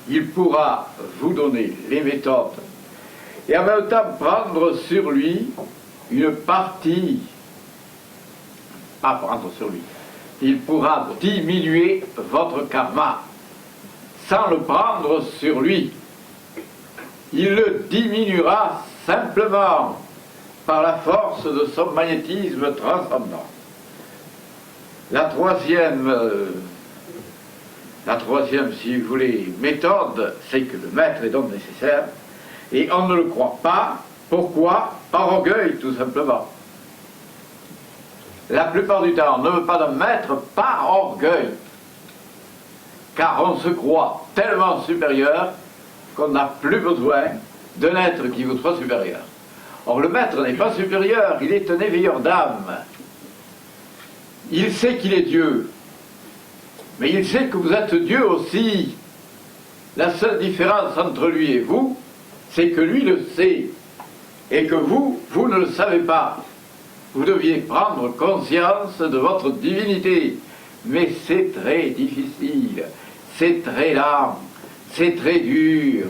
Il pourra vous donner les méthodes et en même temps prendre sur lui une partie, pas prendre sur lui, il pourra diminuer votre karma sans le prendre sur lui. Il le diminuera simplement par la force de son magnétisme transcendant. La troisième, si vous voulez, méthode, c'est que le maître est donc nécessaire, et on ne le croit pas. Pourquoi? Par orgueil, tout simplement. La plupart du temps, on ne veut pas d'un maître par orgueil, car on se croit tellement supérieur qu'on n'a plus besoin d'un être qui vous soit supérieur. Or, le maître n'est pas supérieur, il est un éveilleur d'âme. Il sait qu'il est Dieu, mais il sait que vous êtes Dieu aussi. La seule différence entre lui et vous, c'est que lui le sait, et que vous ne le savez pas. Vous deviez prendre conscience de votre divinité, mais c'est très difficile, c'est très lent, c'est très dur.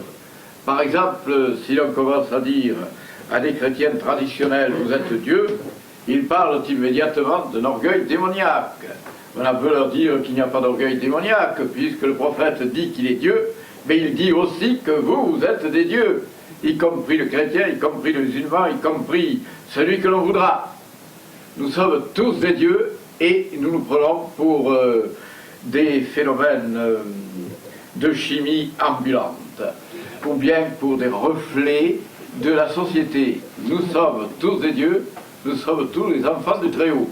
Par exemple, si l'on commence à dire à des chrétiens traditionnels, vous êtes Dieu, ils parlent immédiatement d'un orgueil démoniaque. On a beau leur dire qu'il n'y a pas d'orgueil démoniaque, puisque le prophète dit qu'il est Dieu, mais il dit aussi que vous êtes des dieux, y compris le chrétien, y compris le musulman, y compris celui que l'on voudra. Nous sommes tous des dieux et nous nous prenons pour des phénomènes de chimie ambulante, ou bien pour des reflets de la société. Nous sommes tous des dieux, nous sommes tous les enfants du Très-Haut.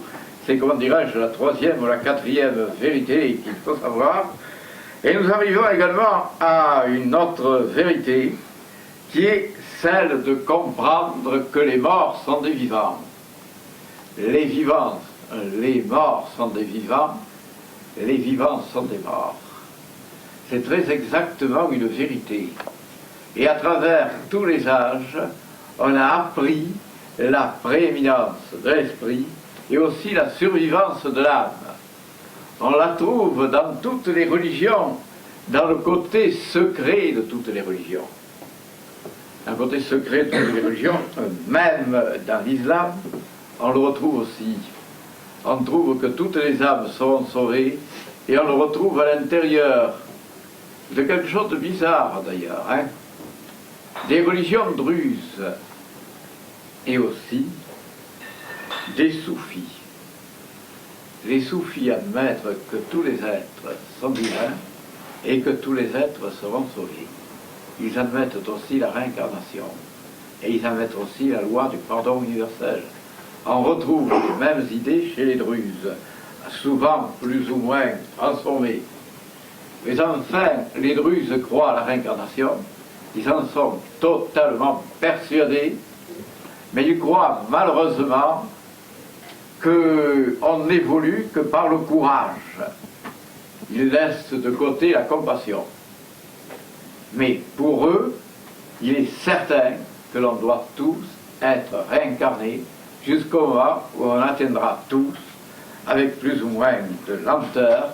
C'est, comment dirais-je, la troisième ou la quatrième vérité qu'il faut savoir. Et nous arrivons également à une autre vérité qui est celle de comprendre que les morts sont des vivants. Les vivants, les morts sont des vivants, les vivants sont des morts. C'est très exactement une vérité. Et à travers tous les âges, on a appris la prééminence de l'esprit et aussi la survivance de l'âme. On la trouve dans toutes les religions, dans le côté secret de toutes les religions. Un côté secret de toutes les religions, même dans l'islam, on le retrouve aussi. On trouve que toutes les âmes seront sauvées et on le retrouve à l'intérieur de quelque chose de bizarre d'ailleurs, hein? Des religions druzes et aussi des soufis. Les soufis admettent que tous les êtres sont divins et que tous les êtres seront sauvés. Ils admettent aussi la réincarnation et ils admettent aussi la loi du pardon universel. On retrouve les mêmes idées chez les druzes, souvent plus ou moins transformées. Mais enfin, les druzes croient à la réincarnation, ils en sont totalement persuadés, mais ils croient malheureusement qu'on n'évolue que par le courage. Ils laissent de côté la compassion. Mais pour eux, il est certain que l'on doit tous être réincarnés jusqu'au moment où on atteindra tous, avec plus ou moins de lenteur,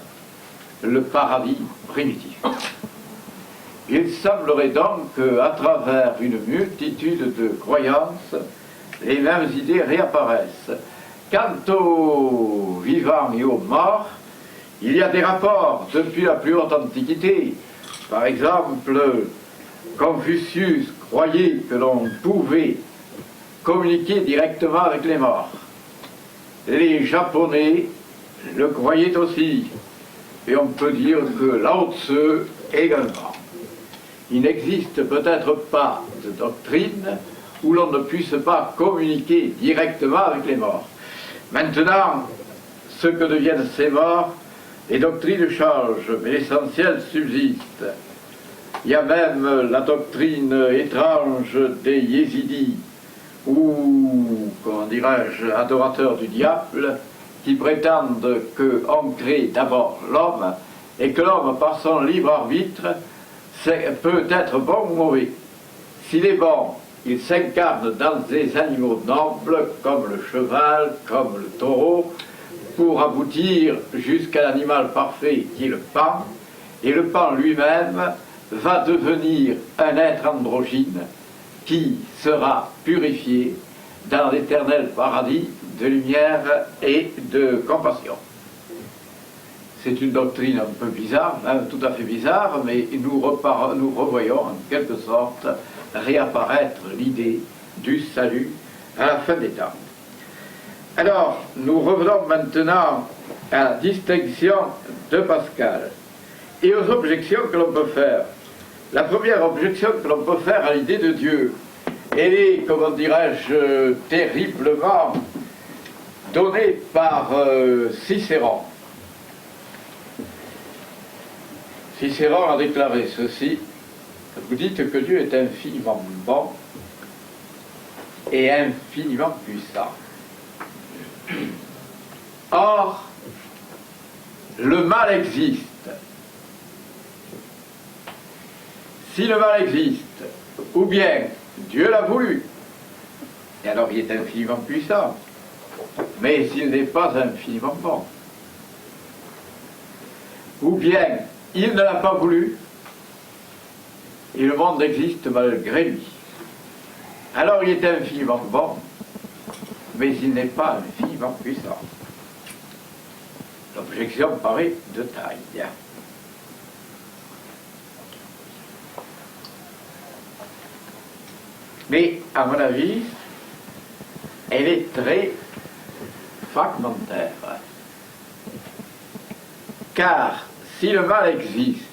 le paradis primitif. Il semblerait donc qu'à travers une multitude de croyances, les mêmes idées réapparaissent. Quant aux vivants et aux morts, il y a des rapports depuis la plus haute antiquité. Par exemple, Confucius croyait que l'on pouvait communiquer directement avec les morts. Les Japonais le croyaient aussi. Et on peut dire que Lao Tzu également. Il n'existe peut-être pas de doctrine où l'on ne puisse pas communiquer directement avec les morts. Maintenant, ce que deviennent ces morts, les doctrines changent, mais l'essentiel subsiste. Il y a même la doctrine étrange des yézidis, ou, comment dirais-je, adorateurs du diable, qui prétendent qu'on crée d'abord l'homme, et que l'homme, par son libre arbitre, peut être bon ou mauvais. S'il est bon, il s'incarne dans des animaux nobles, comme le cheval, comme le taureau, pour aboutir jusqu'à l'animal parfait qui est le pan, et le pan lui-même va devenir un être androgyne qui sera purifié dans l'éternel paradis de lumière et de compassion. C'est une doctrine un peu bizarre, hein, tout à fait bizarre, mais nous revoyons en quelque sorte réapparaître l'idée du salut à la fin des temps. Alors, nous revenons maintenant à la distinction de Pascal et aux objections que l'on peut faire. La première objection que l'on peut faire à l'idée de Dieu, elle est, comment dirais-je, terriblement donnée par Cicéron. Cicéron a déclaré ceci: vous dites que Dieu est infiniment bon et infiniment puissant. Or, le mal existe. Si le mal existe, ou bien Dieu l'a voulu, et alors il est infiniment puissant, mais s'il n'est pas infiniment bon, ou bien il ne l'a pas voulu, et le monde existe malgré lui. Alors il est infiniment bon, mais il n'est pas infiniment puissant. L'objection paraît de taille. Mais, à mon avis, elle est très fragmentaire. Car si le mal existe,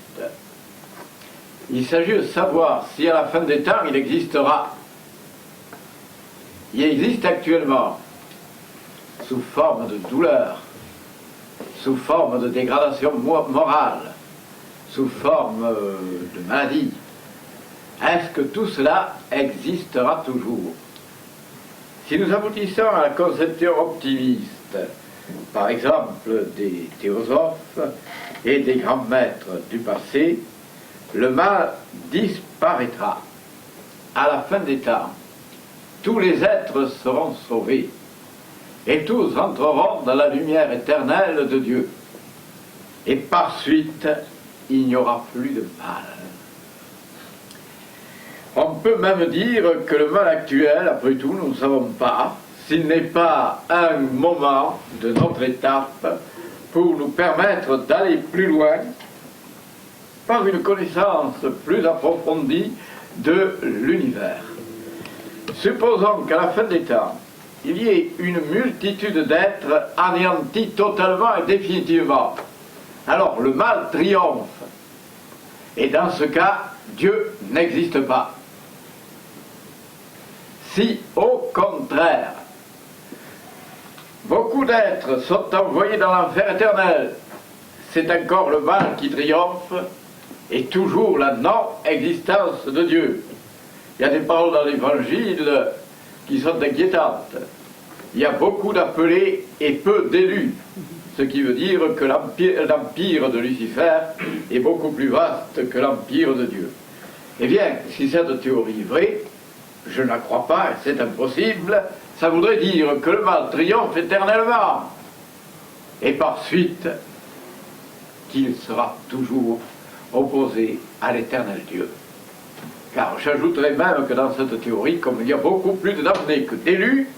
il s'agit de savoir si à la fin des temps il existera. Il existe actuellement sous forme de douleur, sous forme de dégradation morale, sous forme de maladie. Est-ce que tout cela existera toujours? Si nous aboutissons à la conception optimiste, par exemple des théosophes et des grands maîtres du passé, le mal disparaîtra. À la fin des temps, tous les êtres seront sauvés et tous entreront dans la lumière éternelle de Dieu. Et par suite, il n'y aura plus de mal. On peut même dire que le mal actuel, après tout, nous ne savons pas s'il n'est pas un moment de notre étape pour nous permettre d'aller plus loin par une connaissance plus approfondie de l'univers. Supposons qu'à la fin des temps, il y ait une multitude d'êtres anéantis totalement et définitivement. Alors le mal triomphe. Et dans ce cas, Dieu n'existe pas. Si, au contraire, beaucoup d'êtres sont envoyés dans l'enfer éternel, c'est encore le mal qui triomphe et toujours la non-existence de Dieu. Il y a des paroles dans l'Évangile qui sont inquiétantes. Il y a beaucoup d'appelés et peu d'élus, ce qui veut dire que l'empire de Lucifer est beaucoup plus vaste que l'empire de Dieu. Eh bien, si cette théorie est vraie, je ne la crois pas, c'est impossible, ça voudrait dire que le mal triomphe éternellement. Et par suite, qu'il sera toujours opposé à l'éternel Dieu. Car j'ajouterais même que dans cette théorie, comme il y a beaucoup plus de damnés que d'élus,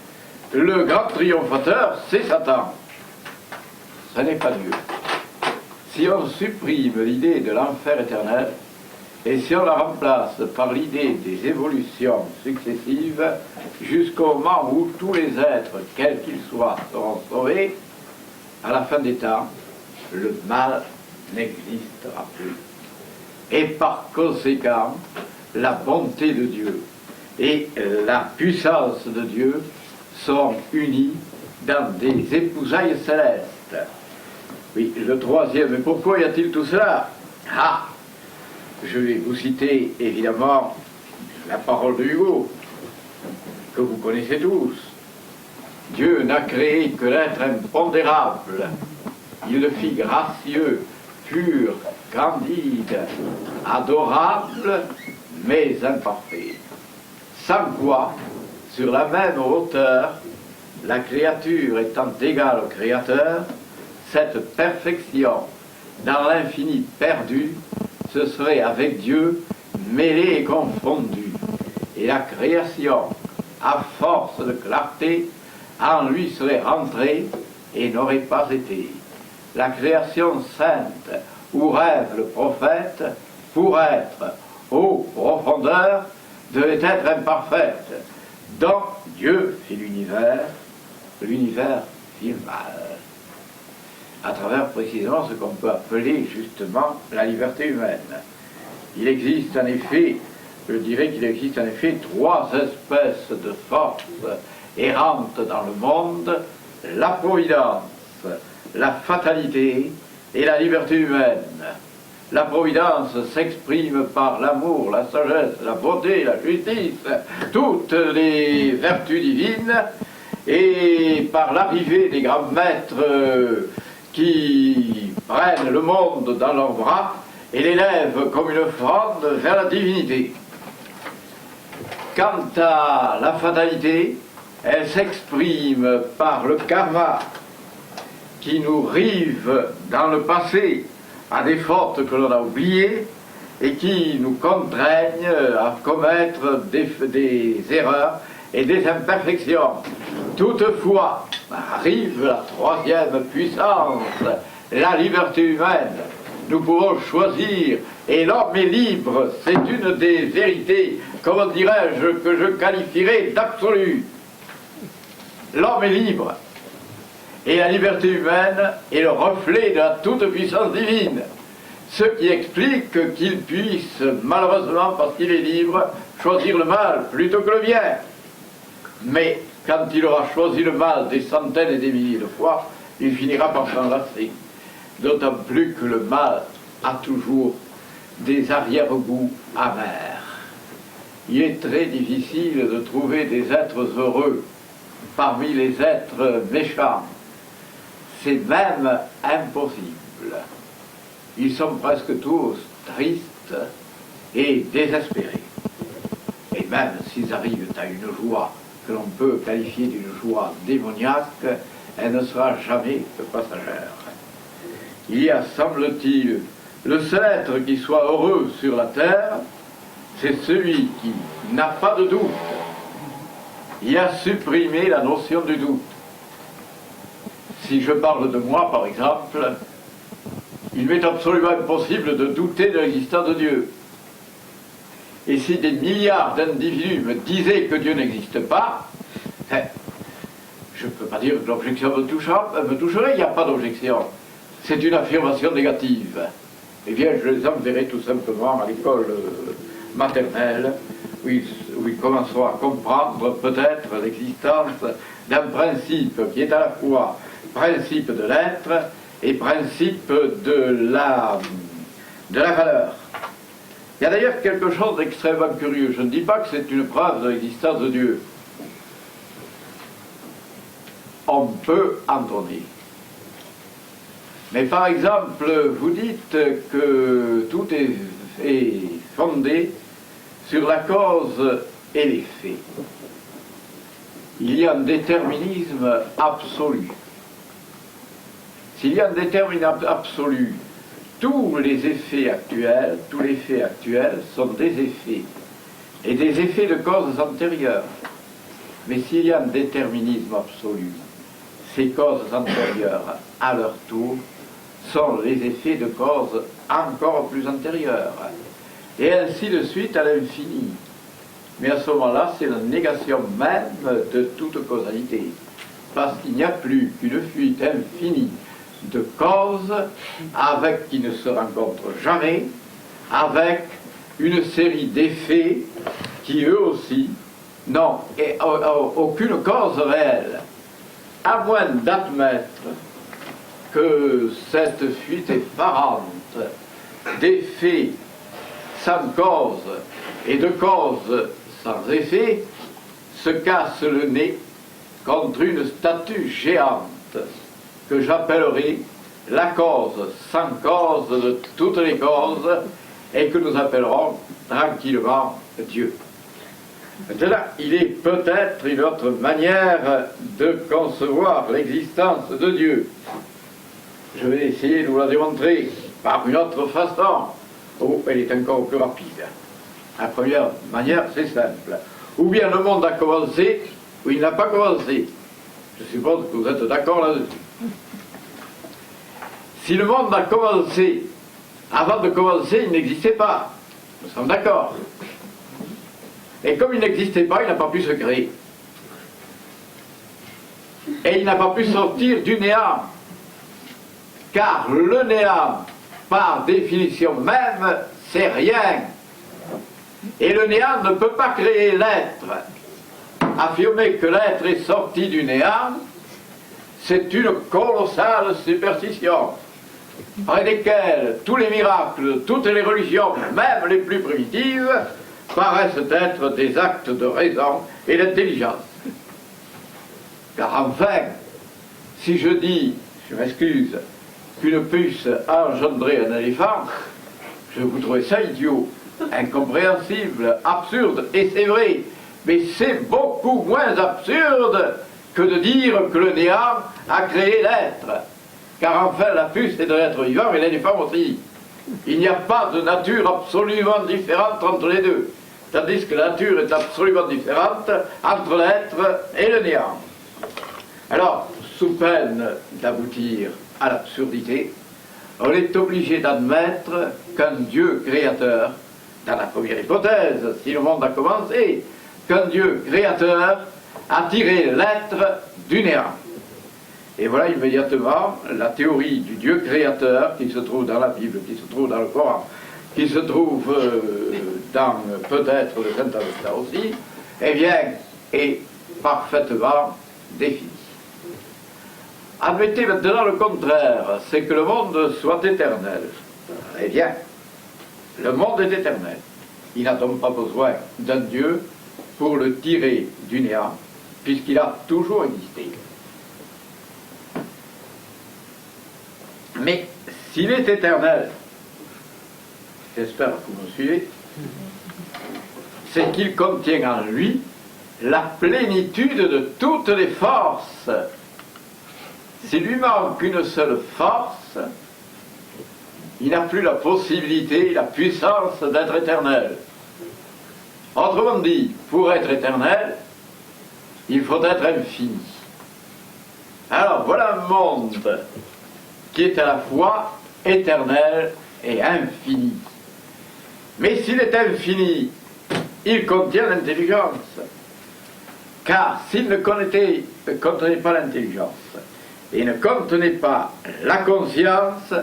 le grand triomphateur, c'est Satan. Ce n'est pas Dieu. Si on supprime l'idée de l'enfer éternel, et si on la remplace par l'idée des évolutions successives, jusqu'au moment où tous les êtres, quels qu'ils soient, seront sauvés, à la fin des temps, le mal n'existera plus. Et par conséquent, la bonté de Dieu et la puissance de Dieu sont unis dans des épousailles célestes. Oui, le troisième, mais pourquoi y a-t-il tout cela? Ah, je vais vous citer évidemment la parole de Hugo, que vous connaissez tous. Dieu n'a créé que l'être impondérable. Il le fit gracieux, pur, candide, adorable, mais imparfait. Sans quoi, sur la même hauteur, la créature étant égale au Créateur, cette perfection dans l'infini perdu se serait avec Dieu mêlée et confondue. Et la création, à force de clarté, en lui serait rentrée et n'aurait pas été. La création sainte, où rêve le prophète, pour être aux profondeurs, devait être imparfaite. Donc Dieu fit l'univers fit le mal. À travers précisément ce qu'on peut appeler justement la liberté humaine. Il existe en effet, je dirais qu'il existe en effet trois espèces de forces errantes dans le monde, la providence, la fatalité et la liberté humaine. La providence s'exprime par l'amour, la sagesse, la beauté, la justice, toutes les vertus divines, et par l'arrivée des grands maîtres qui prennent le monde dans leurs bras et l'élèvent comme une offrande vers la divinité. Quant à la fatalité, elle s'exprime par le karma qui nous rive dans le passé à des fautes que l'on a oubliées et qui nous contraignent à commettre des erreurs et des imperfections. Toutefois, arrive la troisième puissance, la liberté humaine. Nous pouvons choisir, et l'homme est libre. C'est une des vérités, comment dirais-je, que je qualifierais d'absolue. L'homme est libre. Et la liberté humaine est le reflet de la toute-puissance divine. Ce qui explique qu'il puisse, malheureusement, parce qu'il est libre, choisir le mal plutôt que le bien. Mais quand il aura choisi le mal des centaines et des milliers de fois, il finira par s'en lasser. D'autant plus que le mal a toujours des arrière-goûts amers. Il est très difficile de trouver des êtres heureux parmi les êtres méchants. C'est même impossible. Ils sont presque tous tristes et désespérés. Et même s'ils arrivent à une joie que l'on peut qualifier d'une joie démoniaque, elle ne sera jamais que passagère. Il y a, semble-t-il, le seul être qui soit heureux sur la terre, c'est celui qui n'a pas de doute. Il a supprimé la notion du doute. Si je parle de moi, par exemple, il m'est absolument impossible de douter de l'existence de Dieu. Et si des milliards d'individus me disaient que Dieu n'existe pas, je ne peux pas dire que l'objection me toucherait, il n'y a pas d'objection. C'est une affirmation négative. Eh bien, je les enverrai tout simplement à l'école maternelle, où ils commenceront à comprendre peut-être l'existence d'un principe qui est à la fois principe de l'être et principe de la valeur. Il y a d'ailleurs quelque chose d'extrêmement curieux. Je ne dis pas que c'est une preuve de l'existence de Dieu. On peut en donner. Mais par exemple, vous dites que tout est fondé sur la cause et l'effet. Il y a un déterminisme absolu. S'il y a un déterminisme absolu, tous les faits actuels sont des effets, et des effets de causes antérieures. Mais s'il y a un déterminisme absolu, ces causes antérieures, à leur tour, sont les effets de causes encore plus antérieures. Et ainsi de suite à l'infini. Mais à ce moment-là, c'est la négation même de toute causalité. Parce qu'il n'y a plus qu'une fuite infinie de causes qui ne se rencontrent jamais, avec une série d'effets qui eux aussi n'ont aucune cause réelle. À moins d'admettre que cette fuite effarante d'effets sans cause et de cause sans effet se casse le nez contre une statue géante que j'appellerai la cause sans cause de toutes les causes et que nous appellerons tranquillement Dieu. Maintenant, il est peut-être une autre manière de concevoir l'existence de Dieu. Je vais essayer de vous la démontrer par une autre façon. Oh, elle est encore plus rapide. La première manière, c'est simple. Ou bien le monde a commencé, ou il n'a pas commencé. Je suppose que vous êtes d'accord là-dessus. Si le monde a commencé, avant de commencer, il n'existait pas. Nous sommes d'accord. Et comme il n'existait pas, il n'a pas pu se créer. Et il n'a pas pu sortir du néant. Car le néant, par définition même, c'est rien. Et le néant ne peut pas créer l'être. Affirmer que l'être est sorti du néant, c'est une colossale superstition, par lesquelles tous les miracles, toutes les religions, même les plus primitives, paraissent être des actes de raison et d'intelligence. Car enfin, si je dis, je m'excuse, qu'une puce a engendré un éléphant, je vous trouvez ça idiot, incompréhensible, absurde, et c'est vrai, mais c'est beaucoup moins absurde que de dire que le néant a créé l'être. Car enfin, la puce est un être vivant, et l'éléphant aussi. Il n'y a pas de nature absolument différente entre les deux. Tandis que la nature est absolument différente entre l'être et le néant. Alors, sous peine d'aboutir à l'absurdité, on est obligé d'admettre qu'un Dieu créateur, dans la première hypothèse, si le monde a commencé, qu'un Dieu créateur a tiré l'être du néant. Et voilà immédiatement la théorie du Dieu créateur qui se trouve dans la Bible, qui se trouve dans le Coran, qui se trouve dans peut-être le Saint-Avesta aussi, eh bien, est parfaitement définie. Admettez maintenant le contraire, c'est que le monde soit éternel. Eh bien, Le monde est éternel. Il n'a donc pas besoin d'un Dieu pour le tirer du néant, puisqu'il a toujours existé. Mais s'il est éternel, j'espère que vous me suivez, c'est qu'il contient en lui la plénitude de toutes les forces. S'il lui manque une seule force, il n'a plus la possibilité, la puissance d'être éternel. Autrement dit, pour être éternel, il faut être infini. Alors voilà un monde qui est à la fois éternel et infini. Mais s'il est infini, il contient l'intelligence. Car s'il ne contenait pas l'intelligence et ne contenait pas la conscience,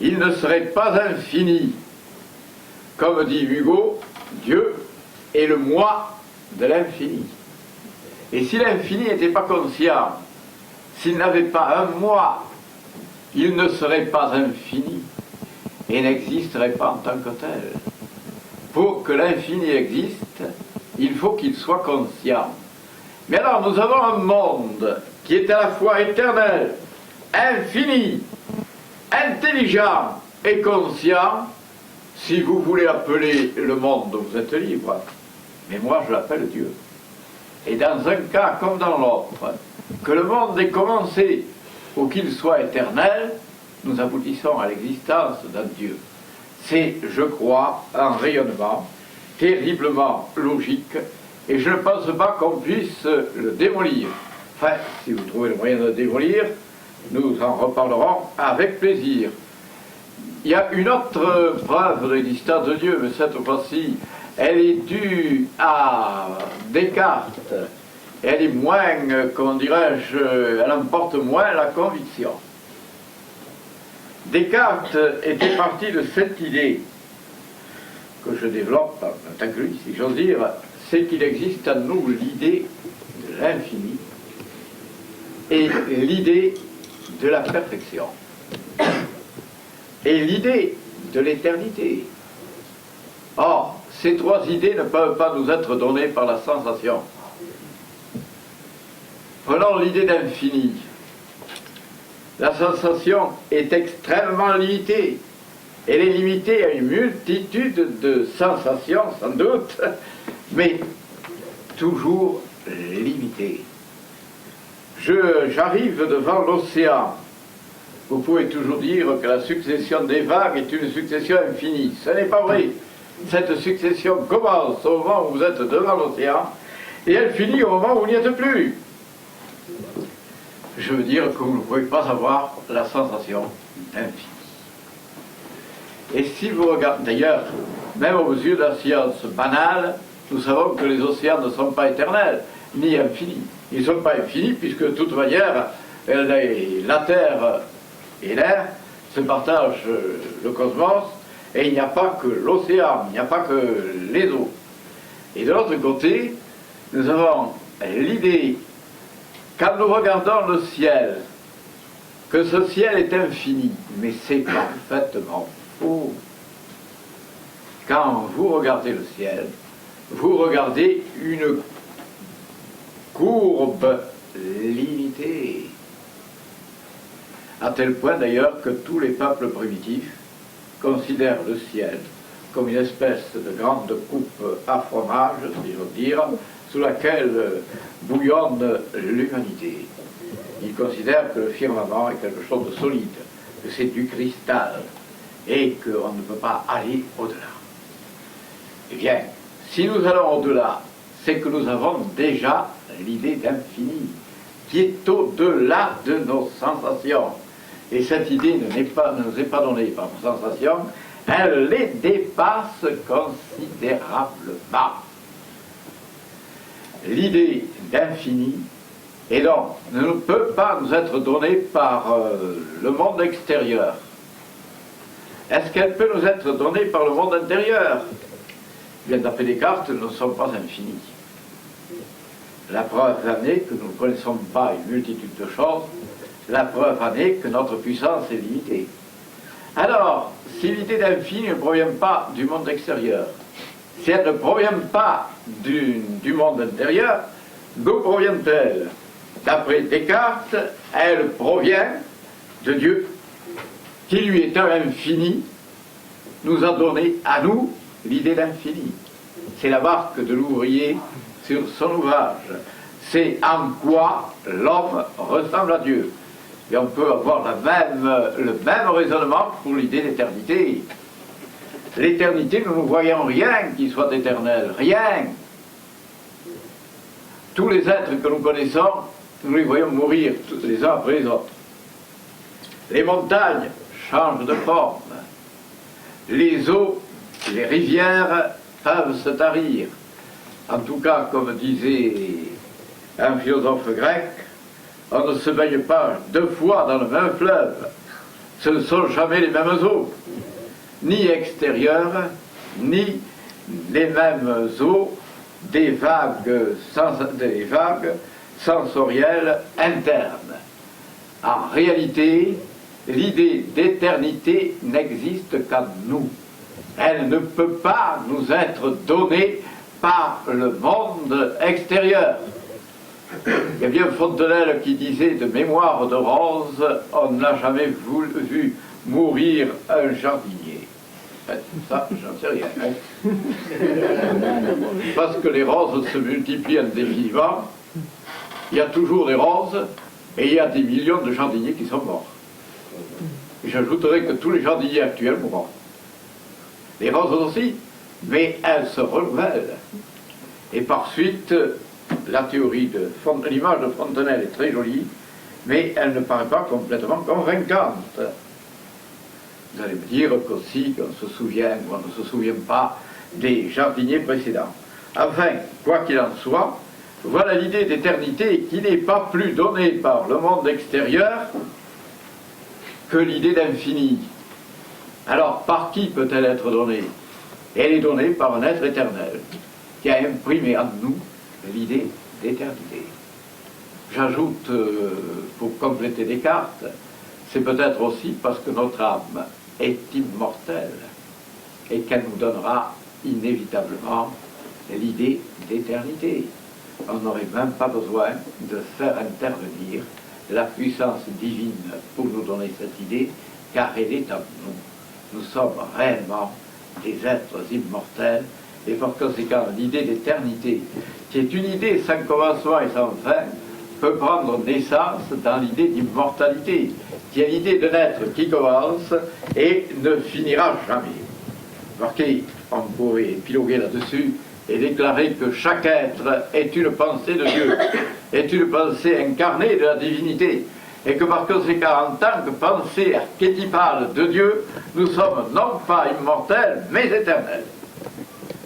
il ne serait pas infini. Comme dit Hugo, Dieu est le moi de l'infini. Et si l'infini n'était pas conscient, s'il n'avait pas un moi, il ne serait pas infini et n'existerait pas en tant que tel. Pour que l'infini existe, il faut qu'il soit conscient. Mais alors nous avons un monde qui est à la fois éternel, infini, intelligent et conscient. Si vous voulez appeler le monde, vous êtes libre. Mais moi je l'appelle Dieu. Et dans un cas comme dans l'autre, que le monde ait commencé ou qu'il soit éternel, nous aboutissons à l'existence d'un Dieu. C'est, je crois, un rayonnement terriblement logique, et je ne pense pas qu'on puisse le démolir. Enfin, si vous trouvez le moyen de le démolir, nous en reparlerons avec plaisir. Il y a une autre preuve de l'existence de Dieu, mais cette fois-ci, elle est due à Descartes. Elle est moins, comment dirais-je, elle emporte moins la conviction. Descartes était parti de cette idée que je développe en tant que lui, si j'ose dire, c'est qu'il existe en nous l'idée de l'infini et l'idée de la perfection et l'idée de l'éternité. Or, ces trois idées ne peuvent pas nous être données par la sensation. Prenons l'idée d'infini. La sensation est extrêmement limitée. Elle est limitée à une multitude de sensations, sans doute, mais toujours limitée. J'arrive devant l'océan. Vous pouvez toujours dire que la succession des vagues est une succession infinie. Ce n'est pas vrai. Cette succession commence au moment où vous êtes devant l'océan et elle finit au moment où vous n'y êtes plus. Je veux dire que vous ne pouvez pas avoir la sensation infinie. Et si vous regardez, d'ailleurs, même aux yeux de la science banale, nous savons que les océans ne sont pas éternels, ni infinis. Ils ne sont pas infinis puisque de toute manière, la Terre et l'air se partagent le cosmos, et il n'y a pas que l'océan, il n'y a pas que les eaux. Et de l'autre côté, nous avons l'idée, quand nous regardons le ciel, que ce ciel est infini, mais c'est parfaitement faux. Quand vous regardez le ciel, vous regardez une courbe limitée. À tel point d'ailleurs que tous les peuples primitifs considèrent le ciel comme une espèce de grande coupe à fromage, si j'ose dire, sous laquelle bouillonne l'humanité. Ils considèrent que le firmament est quelque chose de solide, que c'est du cristal, et qu'on ne peut pas aller au-delà. Eh bien, si nous allons au-delà, c'est que nous avons déjà l'idée d'infini, qui est au-delà de nos sensations. Et cette idée ne nous est pas donnée par nos sensations, elle les dépasse considérablement. L'idée d'infini, et donc, ne peut pas nous être donnée par le monde extérieur. Est-ce qu'elle peut nous être donnée par le monde intérieur? Bien, d'après Descartes, nous ne sommes pas infinis. La preuve en est que nous ne connaissons pas une multitude de choses. La preuve en est que notre puissance est limitée. Alors, si l'idée d'infini ne provient pas du monde extérieur, si elle ne provient pas du monde intérieur, d'où provient-elle? D'après Descartes, elle provient de Dieu, qui lui est un infini, nous a donné à nous l'idée d'infini. C'est la marque de l'ouvrier sur son ouvrage. C'est en quoi l'homme ressemble à Dieu. Et on peut avoir le même raisonnement pour l'idée d'éternité. L'éternité, nous ne voyons rien qui soit éternel, rien. Tous les êtres que nous connaissons, nous les voyons mourir les uns après les autres. Les montagnes changent de forme. Les eaux, les rivières peuvent se tarir. En tout cas, comme disait un philosophe grec, on ne se baigne pas 2 fois dans le même fleuve. Ce ne sont jamais les mêmes eaux, ni extérieures, ni les mêmes eaux des vagues sensorielles internes. En réalité, l'idée d'éternité n'existe qu'en nous. Elle ne peut pas nous être donnée par le monde extérieur. Il y a bien Fontenelle qui disait de mémoire de rose, on n'a jamais vu mourir un jardinier. Ça, j'en sais rien. Hein. Parce que les roses se multiplient indéfiniment, il y a toujours des roses et il y a des millions de jardiniers qui sont morts. Et j'ajouterais que tous les jardiniers actuels mourront. Les roses aussi, mais elles se renouvellent. Et par suite, la théorie de l'image de Fontenelle est très jolie, mais elle ne paraît pas complètement convaincante. Vous allez me dire qu'aussi qu'on se souvient ou on ne se souvient pas des jardiniers précédents. Enfin, quoi qu'il en soit, voilà l'idée d'éternité qui n'est pas plus donnée par le monde extérieur que l'idée d'infini. Alors, par qui peut-elle être donnée? Elle est donnée par un être éternel qui a imprimé en nous l'idée d'éternité. J'ajoute, pour compléter Descartes, c'est peut-être aussi parce que notre âme est immortelle et qu'elle nous donnera inévitablement l'idée d'éternité. On n'aurait même pas besoin de faire intervenir la puissance divine pour nous donner cette idée, car elle est en nous. Nous sommes réellement des êtres immortels, et par conséquent, l'idée d'éternité, qui est une idée sans commencement et sans fin, peut prendre naissance dans l'idée d'immortalité, qui est l'idée d'un être qui commence et ne finira jamais. Remarquez, on pourrait épiloguer là-dessus et déclarer que chaque être est une pensée de Dieu, est une pensée incarnée de la divinité, et que par conséquent, en tant que pensée archétypale de Dieu, nous sommes non pas immortels, mais éternels.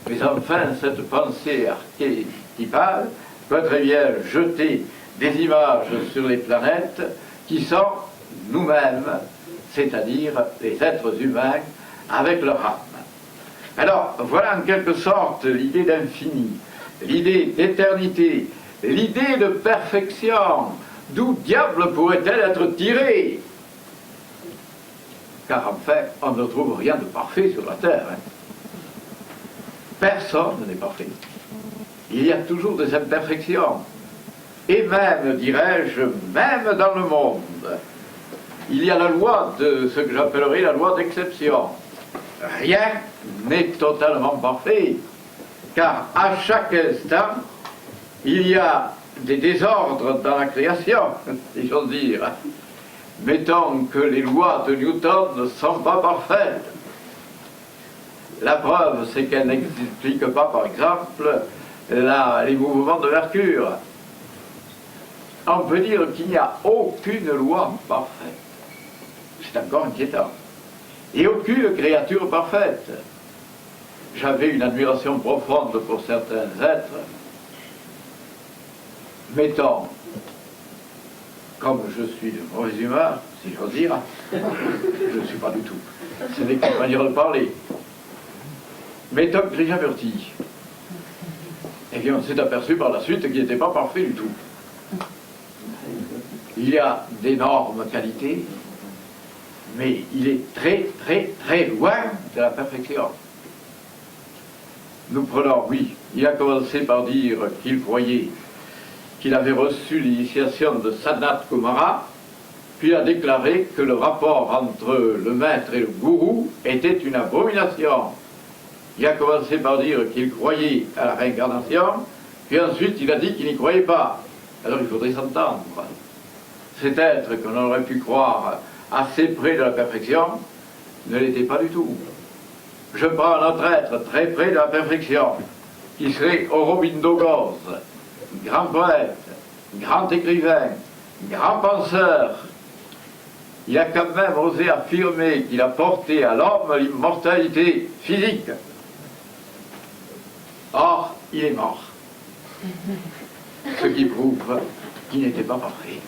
Mais enfin, cette pensée archétypale peut très bien jeter des images sur les planètes qui sont nous-mêmes, c'est-à-dire les êtres humains avec leur âme. Alors, voilà en quelque sorte l'idée d'infini, l'idée d'éternité, l'idée de perfection. D'où diable pourrait-elle être tirée? Car enfin, on ne trouve rien de parfait sur la terre. Hein. Personne n'est parfait. Il y a toujours des imperfections. Et même, dirais-je, même dans le monde, il y a la loi de ce que j'appellerais la loi d'exception. Rien n'est totalement parfait, car à chaque instant, il y a des désordres dans la création, si j'ose dire. Mettons que les lois de Newton ne sont pas parfaites. La preuve, c'est qu'elles n'expliquent pas, par exemple, les mouvements de Mercure. On peut dire qu'il n'y a aucune loi parfaite. C'est encore inquiétant. Et aucune créature parfaite. J'avais une admiration profonde pour certains êtres. Mettons, comme je suis de mauvaise humeur, si j'ose dire, je ne suis pas du tout. Ce n'est qu'une manière de parler. Mettons Krishnamurti. Eh bien, on s'est aperçu par la suite qu'il n'était pas parfait du tout. Il y a d'énormes qualités, mais il est très, très, très loin de la perfection. Nous prenons, oui, il a commencé par dire qu'il croyait qu'il avait reçu l'initiation de Sanat Kumara, puis a déclaré que le rapport entre le maître et le gourou était une abomination. Il a commencé par dire qu'il croyait à la réincarnation, puis ensuite il a dit qu'il n'y croyait pas. Alors il faudrait s'entendre. Cet être qu'on aurait pu croire assez près de la perfection ne l'était pas du tout. Je prends un autre être très près de la perfection, qui serait Aurobindo Ghosh, grand poète, grand écrivain, grand penseur. Il a quand même osé affirmer qu'il a porté à l'homme l'immortalité physique. Or, il est mort. Ce qui prouve qu'il n'était pas parfait.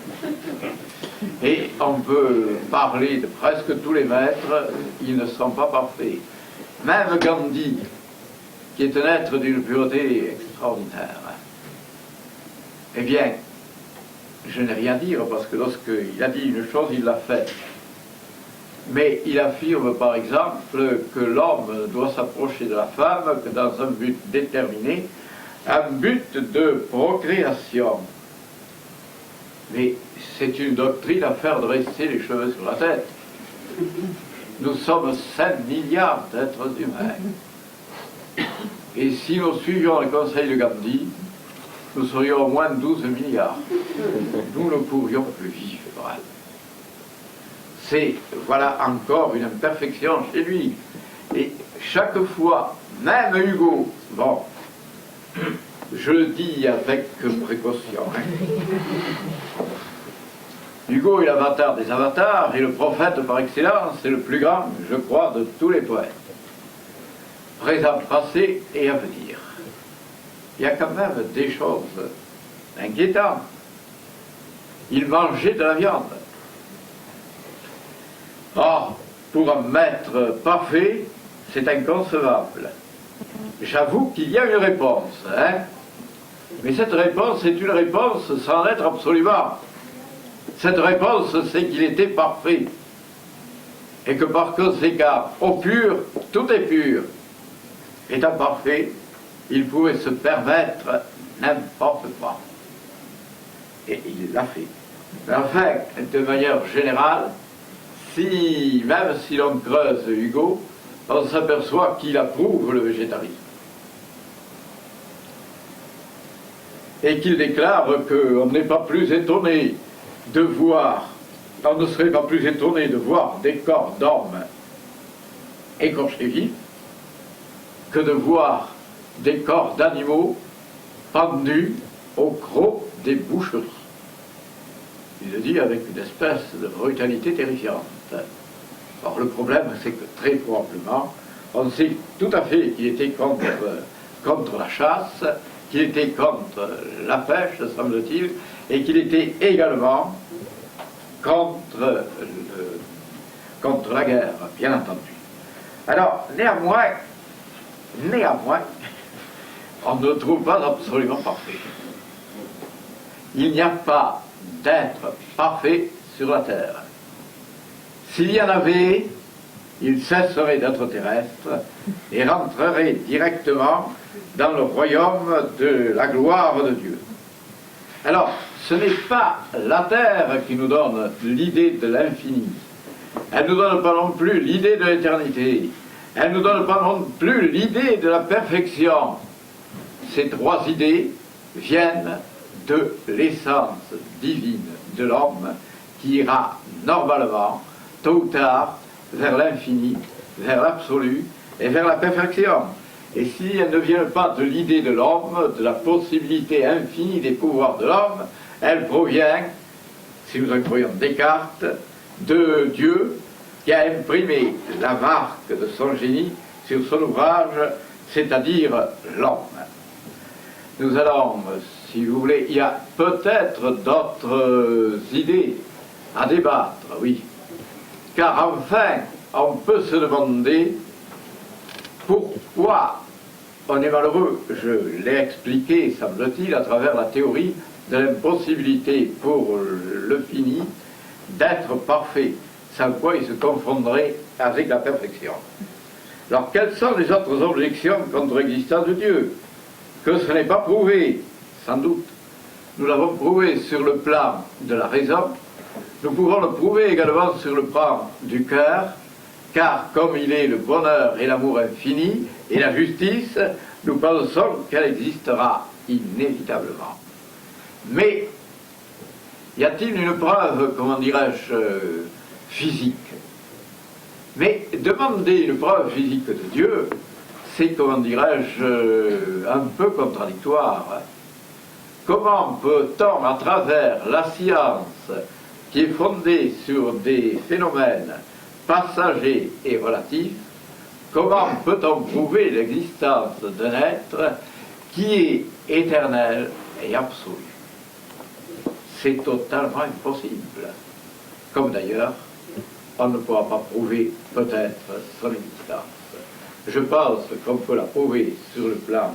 Et on peut parler de presque tous les maîtres, ils ne sont pas parfaits. Même Gandhi, qui est un être d'une pureté extraordinaire, eh bien, je n'ai rien à dire, parce que lorsqu'il a dit une chose, il l'a faite. Mais il affirme, par exemple, que l'homme doit s'approcher de la femme que dans un but déterminé, un but de procréation. Mais c'est une doctrine à faire dresser les cheveux sur la tête. Nous sommes 5 milliards d'êtres humains. Et si nous suivions le conseil de Gandhi, nous serions au moins 12 milliards. Nous ne pourrions plus vivre. C'est, voilà encore une imperfection chez lui. Et chaque fois, même Hugo, bon, je le dis avec précaution, Hugo est l'avatar des avatars et le prophète par excellence, c'est le plus grand, je crois, de tous les poètes. Présent, passé et à venir. Il y a quand même des choses inquiétantes. Il mangeait de la viande. Or, pour un maître parfait, c'est inconcevable. J'avoue qu'il y a une réponse, hein? Mais cette réponse est une réponse sans être absolument. Cette réponse, c'est qu'il était parfait. Et que par conséquent, au pur, tout est pur. Étant parfait, il pouvait se permettre n'importe quoi. Et il l'a fait. Mais enfin, de manière générale, même si l'on creuse Hugo, on s'aperçoit qu'il approuve le végétarisme. Et qu'il déclare qu'on n'est pas plus étonné de voir, on ne serait pas plus étonné de voir des corps d'hommes écorchés vifs que de voir des corps d'animaux pendus au croc des boucheries. Il le dit avec une espèce de brutalité terrifiante. Or, le problème, c'est que très probablement, on sait tout à fait qu'il était contre la chasse, qu'il était contre la pêche, semble-t-il, et qu'il était également contre la guerre, bien entendu. Alors, néanmoins, on ne le trouve pas absolument parfait. Il n'y a pas d'être parfait sur la Terre. S'il y en avait, il cesserait d'être terrestre et rentrerait directement dans le royaume de la gloire de Dieu. Alors, ce n'est pas la Terre qui nous donne l'idée de l'infini. Elle ne nous donne pas non plus l'idée de l'éternité. Elle ne nous donne pas non plus l'idée de la perfection. Ces trois idées viennent de l'essence divine de l'homme qui ira normalement, tôt ou tard, vers l'infini, vers l'absolu et vers la perfection. Et si elles ne viennent pas de l'idée de l'homme, de la possibilité infinie des pouvoirs de l'homme, elle provient, si nous en croyons Descartes, de Dieu qui a imprimé la marque de son génie sur son ouvrage, c'est-à-dire l'homme. Nous allons, si vous voulez, il y a peut-être d'autres idées à débattre, oui. Car enfin, on peut se demander pourquoi on est malheureux. Je l'ai expliqué, semble-t-il, à travers la théorie de l'impossibilité pour le fini d'être parfait. sans quoi il se confondrait avec la perfection. Alors, quelles sont les autres objections contre l'existence de Dieu? Que ce n'est pas prouvé, sans doute. Nous l'avons prouvé sur le plan de la raison. Nous pouvons le prouver également sur le plan du cœur, car comme il est le bonheur et l'amour infini et la justice, nous pensons qu'elle existera inévitablement. Mais y a-t-il une preuve, comment dirais-je, physique? Mais demander une preuve physique de Dieu, c'est, comment dirais-je, un peu contradictoire. Comment peut-on, à travers la science, qui est fondée sur des phénomènes passagers et relatifs, comment peut-on prouver l'existence d'un être qui est éternel et absolu? C'est totalement impossible. Comme d'ailleurs, on ne pourra pas prouver peut-être son existence. Je pense qu'on peut la prouver sur le plan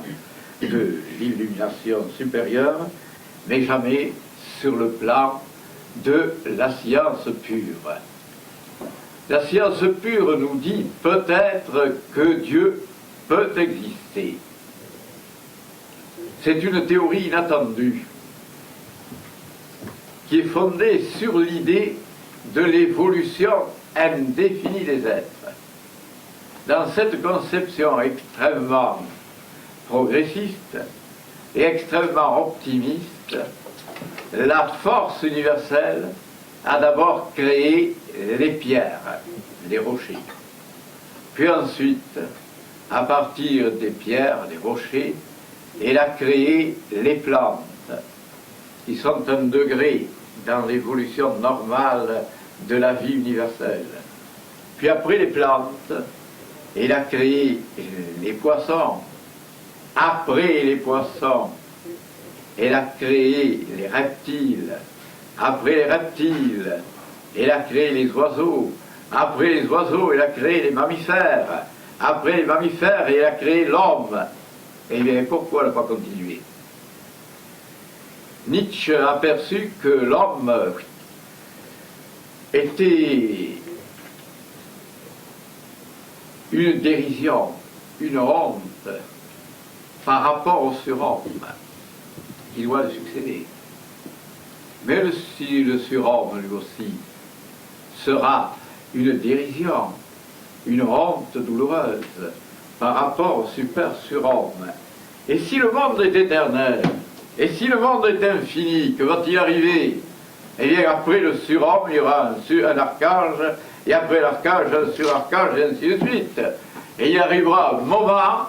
de l'illumination supérieure, mais jamais sur le plan de la science pure. La science pure nous dit peut-être que Dieu peut exister. C'est une théorie inattendue qui est fondée sur l'idée de l'évolution indéfinie des êtres. Dans cette conception extrêmement progressiste et extrêmement optimiste, la force universelle a d'abord créé les pierres, les rochers. Puis ensuite, à partir des pierres, des rochers, elle a créé les plantes, qui sont un degré dans l'évolution normale de la vie universelle. Puis après les plantes, elle a créé les poissons. Après les poissons, elle a créé les reptiles. Après les reptiles, elle a créé les oiseaux. Après les oiseaux, elle a créé les mammifères. Après les mammifères, elle a créé l'homme. Et bien, pourquoi ne pas continuer? Nietzsche a aperçu que l'homme était une dérision, une honte par rapport au surhomme qui doit le succéder. Mais si le surhomme, lui aussi, sera une dérision, une honte douloureuse par rapport au super surhomme, et si le monde est éternel, et si le monde est infini, que va-t-il arriver? Eh bien, après le surhomme, il y aura un archange, et après l'archange, un surarchange, et ainsi de suite. Et il arrivera un moment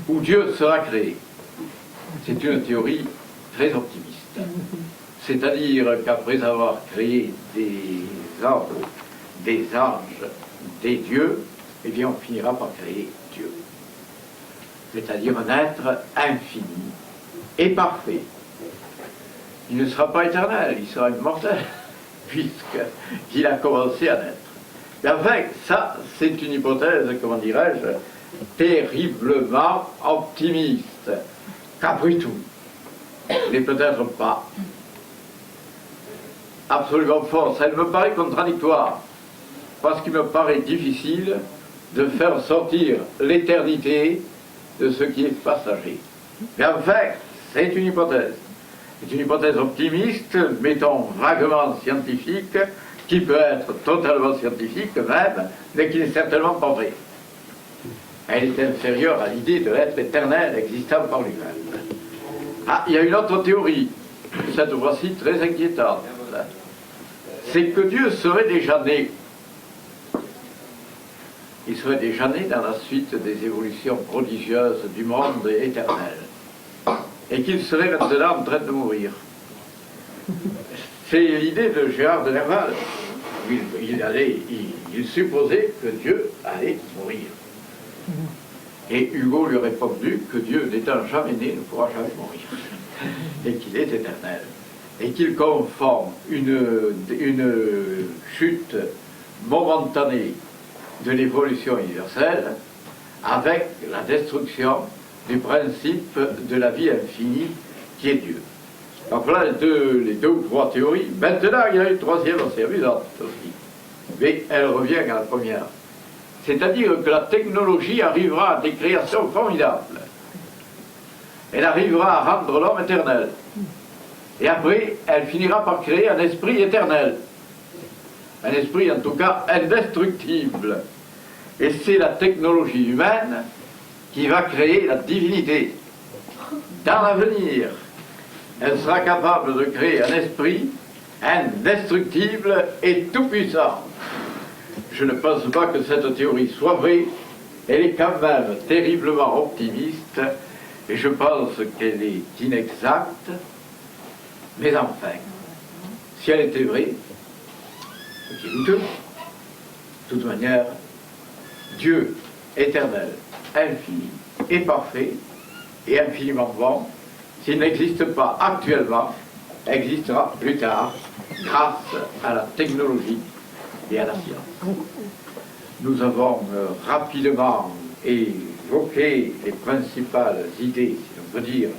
où Dieu sera créé. C'est une théorie très optimiste. C'est-à-dire qu'après avoir créé des hommes, des anges, des dieux, eh bien, on finira par créer Dieu. C'est-à-dire un être infini et parfait. Il ne sera pas éternel, il sera immortel, puisqu'il a commencé à naître. Mais enfin, ça, c'est une hypothèse, comment dirais-je, terriblement optimiste, qu'après tout, mais peut-être pas absolument fausse. Elle me paraît contradictoire, parce qu'il me paraît difficile de faire sortir l'éternité de ce qui est passager. Mais enfin, c'est une hypothèse. C'est une hypothèse optimiste, mettons vaguement scientifique, qui peut être totalement scientifique même, mais qui n'est certainement pas vraie. Elle est inférieure à l'idée de l'être éternel existant par lui-même. Ah, il y a une autre théorie, cette fois-ci très inquiétante. C'est que Dieu serait déjà né. Il serait déjà né dans la suite des évolutions prodigieuses du monde éternel. Et qu'il serait maintenant en train de mourir. C'est l'idée de Gérard de Nerval. Il supposait que Dieu allait mourir. Et Hugo lui a répondu que Dieu, n'étant jamais né, ne pourra jamais mourir. Et qu'il est éternel. Et qu'il confond une chute momentanée de l'évolution universelle avec la destruction du principe de la vie infinie qui est Dieu. Donc voilà les deux ou trois théories. Maintenant, il y a une troisième assez amusante aussi. mais elle revient à la première. C'est-à-dire que la technologie arrivera à des créations formidables. Elle arrivera à rendre l'homme éternel. Et après, elle finira par créer un esprit éternel. Un esprit, en tout cas, indestructible. Et c'est la technologie humaine qui va créer la divinité. Dans l'avenir, elle sera capable de créer un esprit indestructible et tout-puissant. Je ne pense pas que cette théorie soit vraie. Elle est quand même terriblement optimiste et je pense qu'elle est inexacte. Mais enfin, si elle était vraie, c'est douteux. De toute manière, Dieu éternel, infini et parfait et infiniment bon, s'il n'existe pas actuellement, existera plus tard grâce à la technologie et à la science. Nous avons rapidement évoqué les principales idées, si l'on peut dire,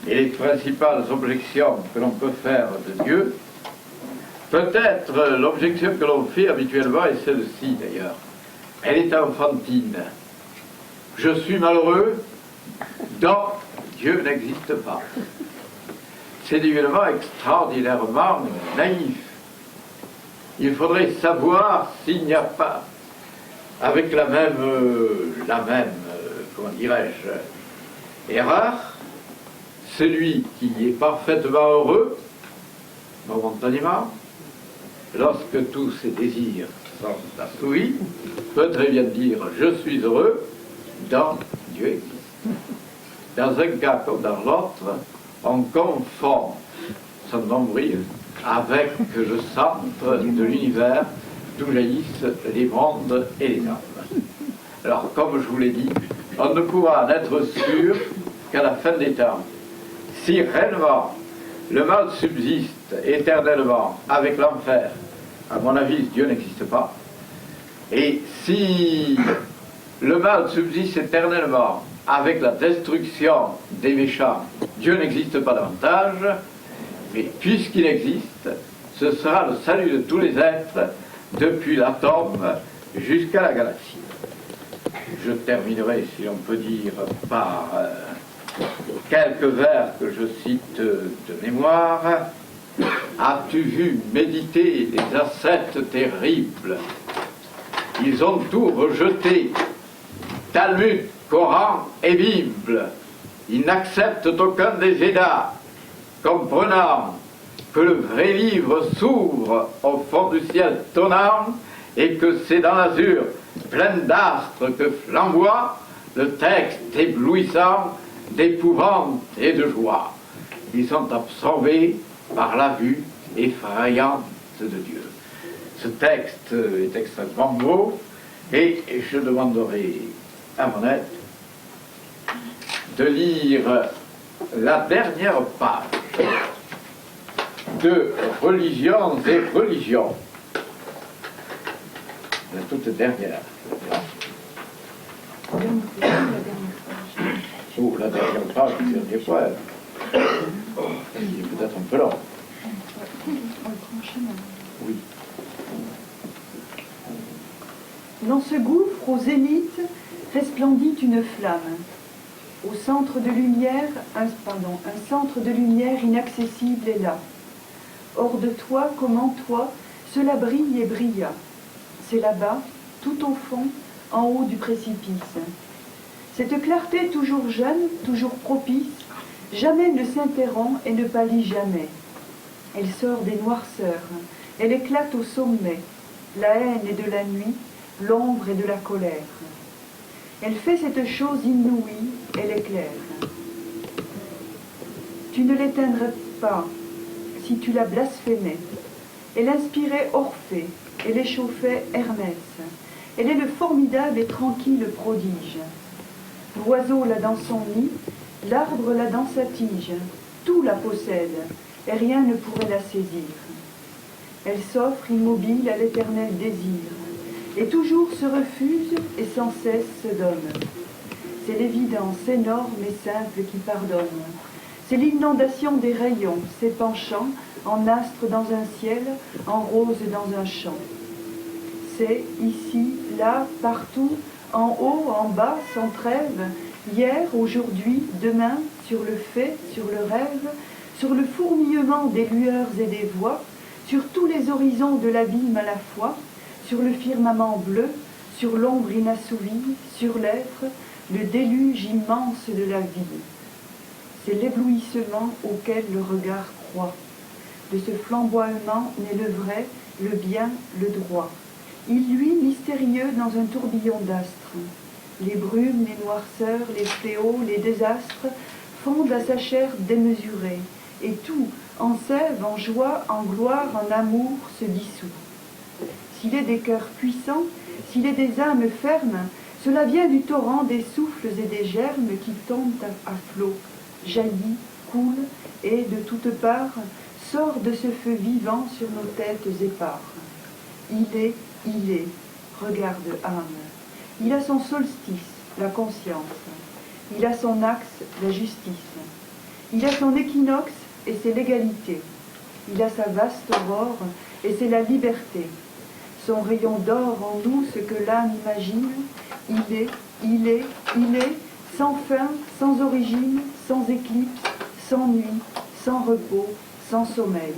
et les principales objections que l'on peut faire de Dieu. Peut-être l'objection que l'on fait habituellement est celle-ci d'ailleurs. Elle est enfantine. Je suis malheureux, donc Dieu n'existe pas. C'est évidemment extraordinairement naïf. Il faudrait savoir s'il n'y a pas, avec la même comment dirais-je, erreur, celui qui est parfaitement heureux, momentanément, lorsque tous ses désirs sont assouvis, peut très bien dire « je suis heureux », donc Dieu existe. Dans un cas comme dans l'autre, on confond son nombril avec le centre de l'univers d'où jaillissent les mondes et les âmes. Alors, comme je vous l'ai dit, on ne pourra en être sûr qu'à la fin des temps. Si réellement le mal subsiste éternellement avec l'enfer, à mon avis, Dieu n'existe pas. Et si le mal subsiste éternellement avec la destruction des méchants, Dieu n'existe pas davantage, mais puisqu'il existe, ce sera le salut de tous les êtres, depuis l'atome jusqu'à la galaxie. Je terminerai, si l'on peut dire, par quelques vers que je cite de mémoire. As-tu vu méditer les ascètes terribles? Ils ont tout rejeté, Talmud, Coran et Bible. Ils n'acceptent aucun des Védas, comprenant que le vrai livre s'ouvre au fond du ciel tonnant et que c'est dans l'azur plein d'astres que flamboie le texte éblouissant d'épouvante et de joie. Ils sont absorbés par la vue effrayante de Dieu. Ce texte est extrêmement beau et je demanderai à mon aide de lire la dernière page de Religions et religions. La toute dernière. Oh, la dernière page du dernier poème. Il est peut-être un peu long. Oui.
Dans ce gouffre au zénith resplendit une flamme. Au centre de lumière, un centre de lumière inaccessible est là. Hors de toi, comme en toi, cela brille et brilla. C'est là-bas, tout au fond, en haut du précipice. Cette clarté toujours jeune, toujours propice, jamais ne s'interrompt et ne pâlit jamais. Elle sort des noirceurs, elle éclate au sommet, la haine est de la nuit, l'ombre est de la colère. Elle fait cette chose inouïe, elle éclaire. Tu ne l'éteindrais pas si tu la blasphémais. Elle inspirait Orphée, elle échauffait Hermès. Elle est le formidable et tranquille prodige. L'oiseau l'a dans son nid, l'arbre l'a dans sa tige. Tout la possède, et rien ne pourrait la saisir. Elle s'offre immobile à l'éternel désir, et toujours se refuse et sans cesse se donne. C'est l'évidence énorme et simple qui pardonne. C'est l'inondation des rayons, s'épanchant en astre dans un ciel, en rose dans un champ. c'est ici, là, partout, en haut, en bas, sans trêve, hier, aujourd'hui, demain, sur le fait, sur le rêve, sur le fourmillement des lueurs et des voix, sur tous les horizons de l'abîme à la fois, sur le firmament bleu, sur l'ombre inassouvie, sur l'être, le déluge immense de la vie. C'est l'éblouissement auquel le regard croit. De ce flamboiement naît le vrai, le bien, le droit. Il luit mystérieux dans un tourbillon d'astres. Les brumes, les noirceurs, les fléaux, les désastres fondent à sa chair démesurée, et tout, en sève, en joie, en gloire, en amour, se dissout. S'il est des cœurs puissants, s'il est des âmes fermes, cela vient du torrent des souffles et des germes qui tombent à flot, jaillit, coule, et de toutes parts sort de ce feu vivant sur nos têtes épars. Il est, regarde âme. Il a son solstice, la conscience. Il a son axe, la justice. Il a son équinoxe, et c'est l'égalité. Il a sa vaste aurore, et c'est la liberté. Son rayon d'or en nous, ce que l'âme imagine. Il est, sans fin, sans origine, sans éclipse, sans nuit, sans repos, sans sommeil.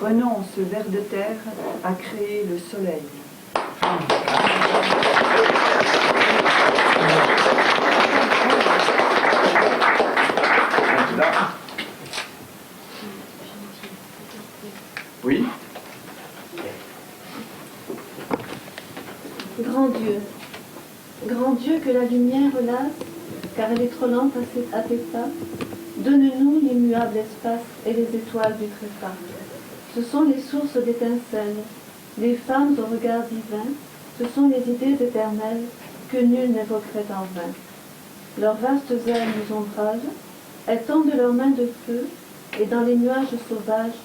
Prenons ce ver de terre à créer le soleil.
Oui.
Grand Dieu que la lumière lasse, car elle est trop lente à tes pas, donne-nous l'immuable espace et les étoiles du trépas. Ce sont les sources d'étincelles, les femmes au regard divin, ce sont les idées éternelles que nul n'évoquerait en vain. Leurs vastes ailes nous ombragent, elles tendent leurs mains de feu, et dans les nuages sauvages,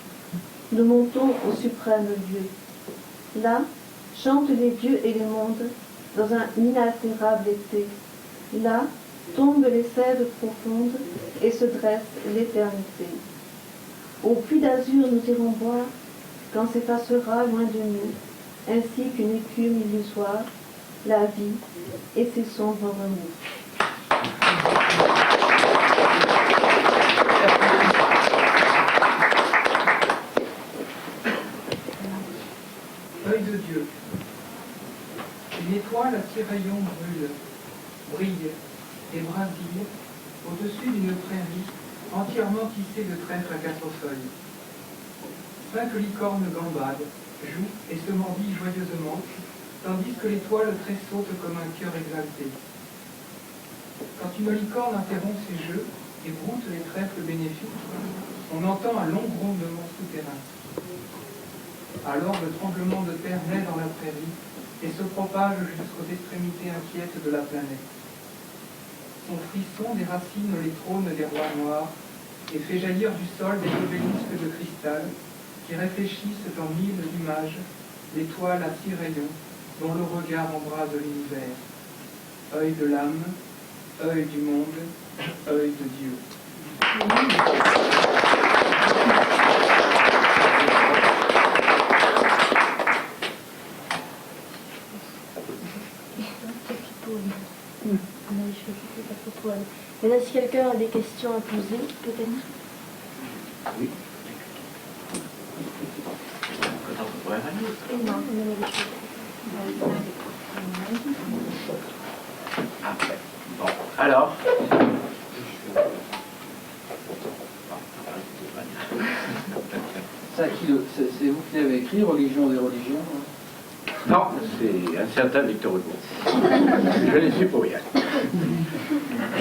nous montons au suprême lieu. Là, chantent les dieux et les mondes, dans un inaltérable été. Là, tombent les sèves profondes, et se dresse l'éternité. Au puits d'azur nous irons boire, quand s'effacera loin de nous, ainsi qu'une écume illusoire, la vie et ses sombres remous.
Œil de Dieu. Une étoile à 6 rayons brille et brindille au-dessus d'une prairie entièrement tissée de trèfles à 4 feuilles. 5 licornes gambadent, jouent et se mordillent joyeusement, tandis que l'étoile tressaute comme un cœur exalté. Quand une licorne interrompt ses jeux et broute les trèfles bénéfiques, on entend un long grondement souterrain. Alors le tremblement de terre naît dans la prairie et se propage jusqu'aux extrémités inquiètes de la planète. Son frisson déracine les trônes des rois noirs et fait jaillir du sol des obélisques de cristal qui réfléchissent en 1000 images l'étoile à 6 rayons dont le regard embrase l'univers. Œil de l'âme, œil du monde, œil de Dieu.
Maintenant, si quelqu'un a des questions à poser, peut-être.
Oui.
Non,
Après. Bon, alors.
Ça, c'est vous qui l'avez écrit, Religion des religions?
Non, c'est un certain Victor Hugo. Je n'y suis pour rien.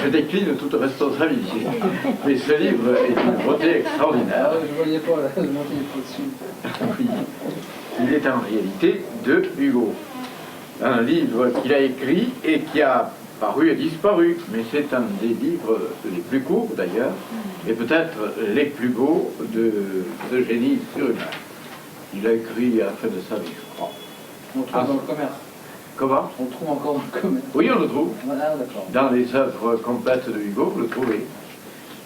Je décline toute responsabilité. Mais ce livre est d'une beauté extraordinaire.
Ah, je ne voyais pas la montée dessus.
Oui. Il est en réalité de Hugo. Un livre qu'il a écrit et qui a paru et disparu. Mais c'est un des livres les plus courts d'ailleurs, et peut-être les plus beaux de génie surhumain. Il a écrit à la fin de sa vie, je crois.
On le trouve dans le commerce.
Comment?
On le trouve encore dans le commerce.
Oui, on le trouve.
Ah, d'accord.
Dans les œuvres complètes de Hugo, vous le trouvez.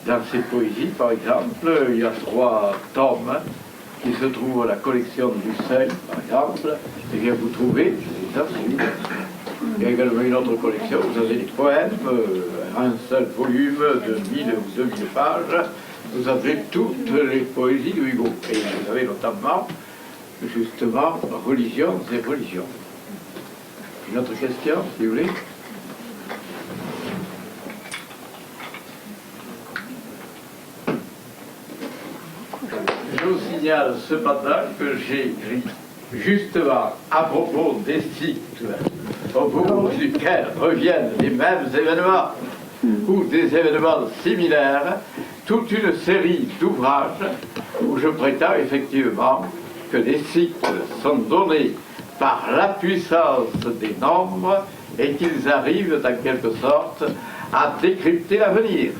Dans ses poésies, par exemple, il y a 3 tomes qui se trouve à la collection du Seuil, par exemple, eh bien vous trouvez les absolus. Il y a également une autre collection, vous avez des poèmes, un seul volume de 1000 ou 2000 pages, vous avez toutes les poésies de Hugo. Et vous avez notamment, justement, Religions et religions. Une autre question, si vous voulez? Je vous signale cependant que j'ai écrit justement à propos des cycles au cours duquel reviennent les mêmes événements ou des événements similaires, toute une série d'ouvrages où je prétends effectivement que les cycles sont donnés par la puissance des nombres et qu'ils arrivent en quelque sorte à décrypter l'avenir.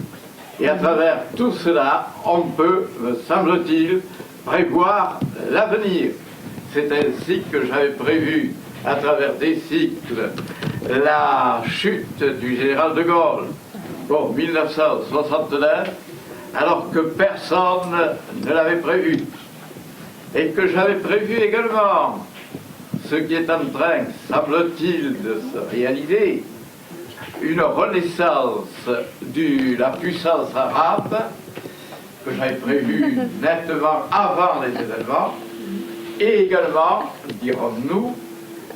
Et à travers tout cela, on peut, me semble-t-il, prévoir l'avenir. C'est ainsi que j'avais prévu, à travers des cycles, la chute du général de Gaulle pour 1969, alors que personne ne l'avait prévu. Et que j'avais prévu également ce qui est en train, semble-t-il, de se réaliser, une renaissance de la puissance arabe, que j'avais prévu nettement avant les événements, et également, dirons-nous,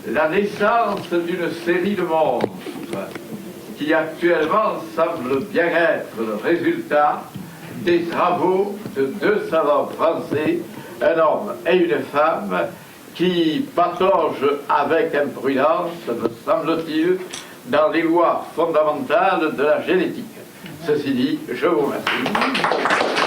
la naissance d'une série de monstres qui actuellement semble bien être le résultat des travaux de deux savants français, un homme et une femme, qui pataugent avec imprudence, me semble-t-il, dans les lois fondamentales de la génétique. Ceci dit, je vous remercie.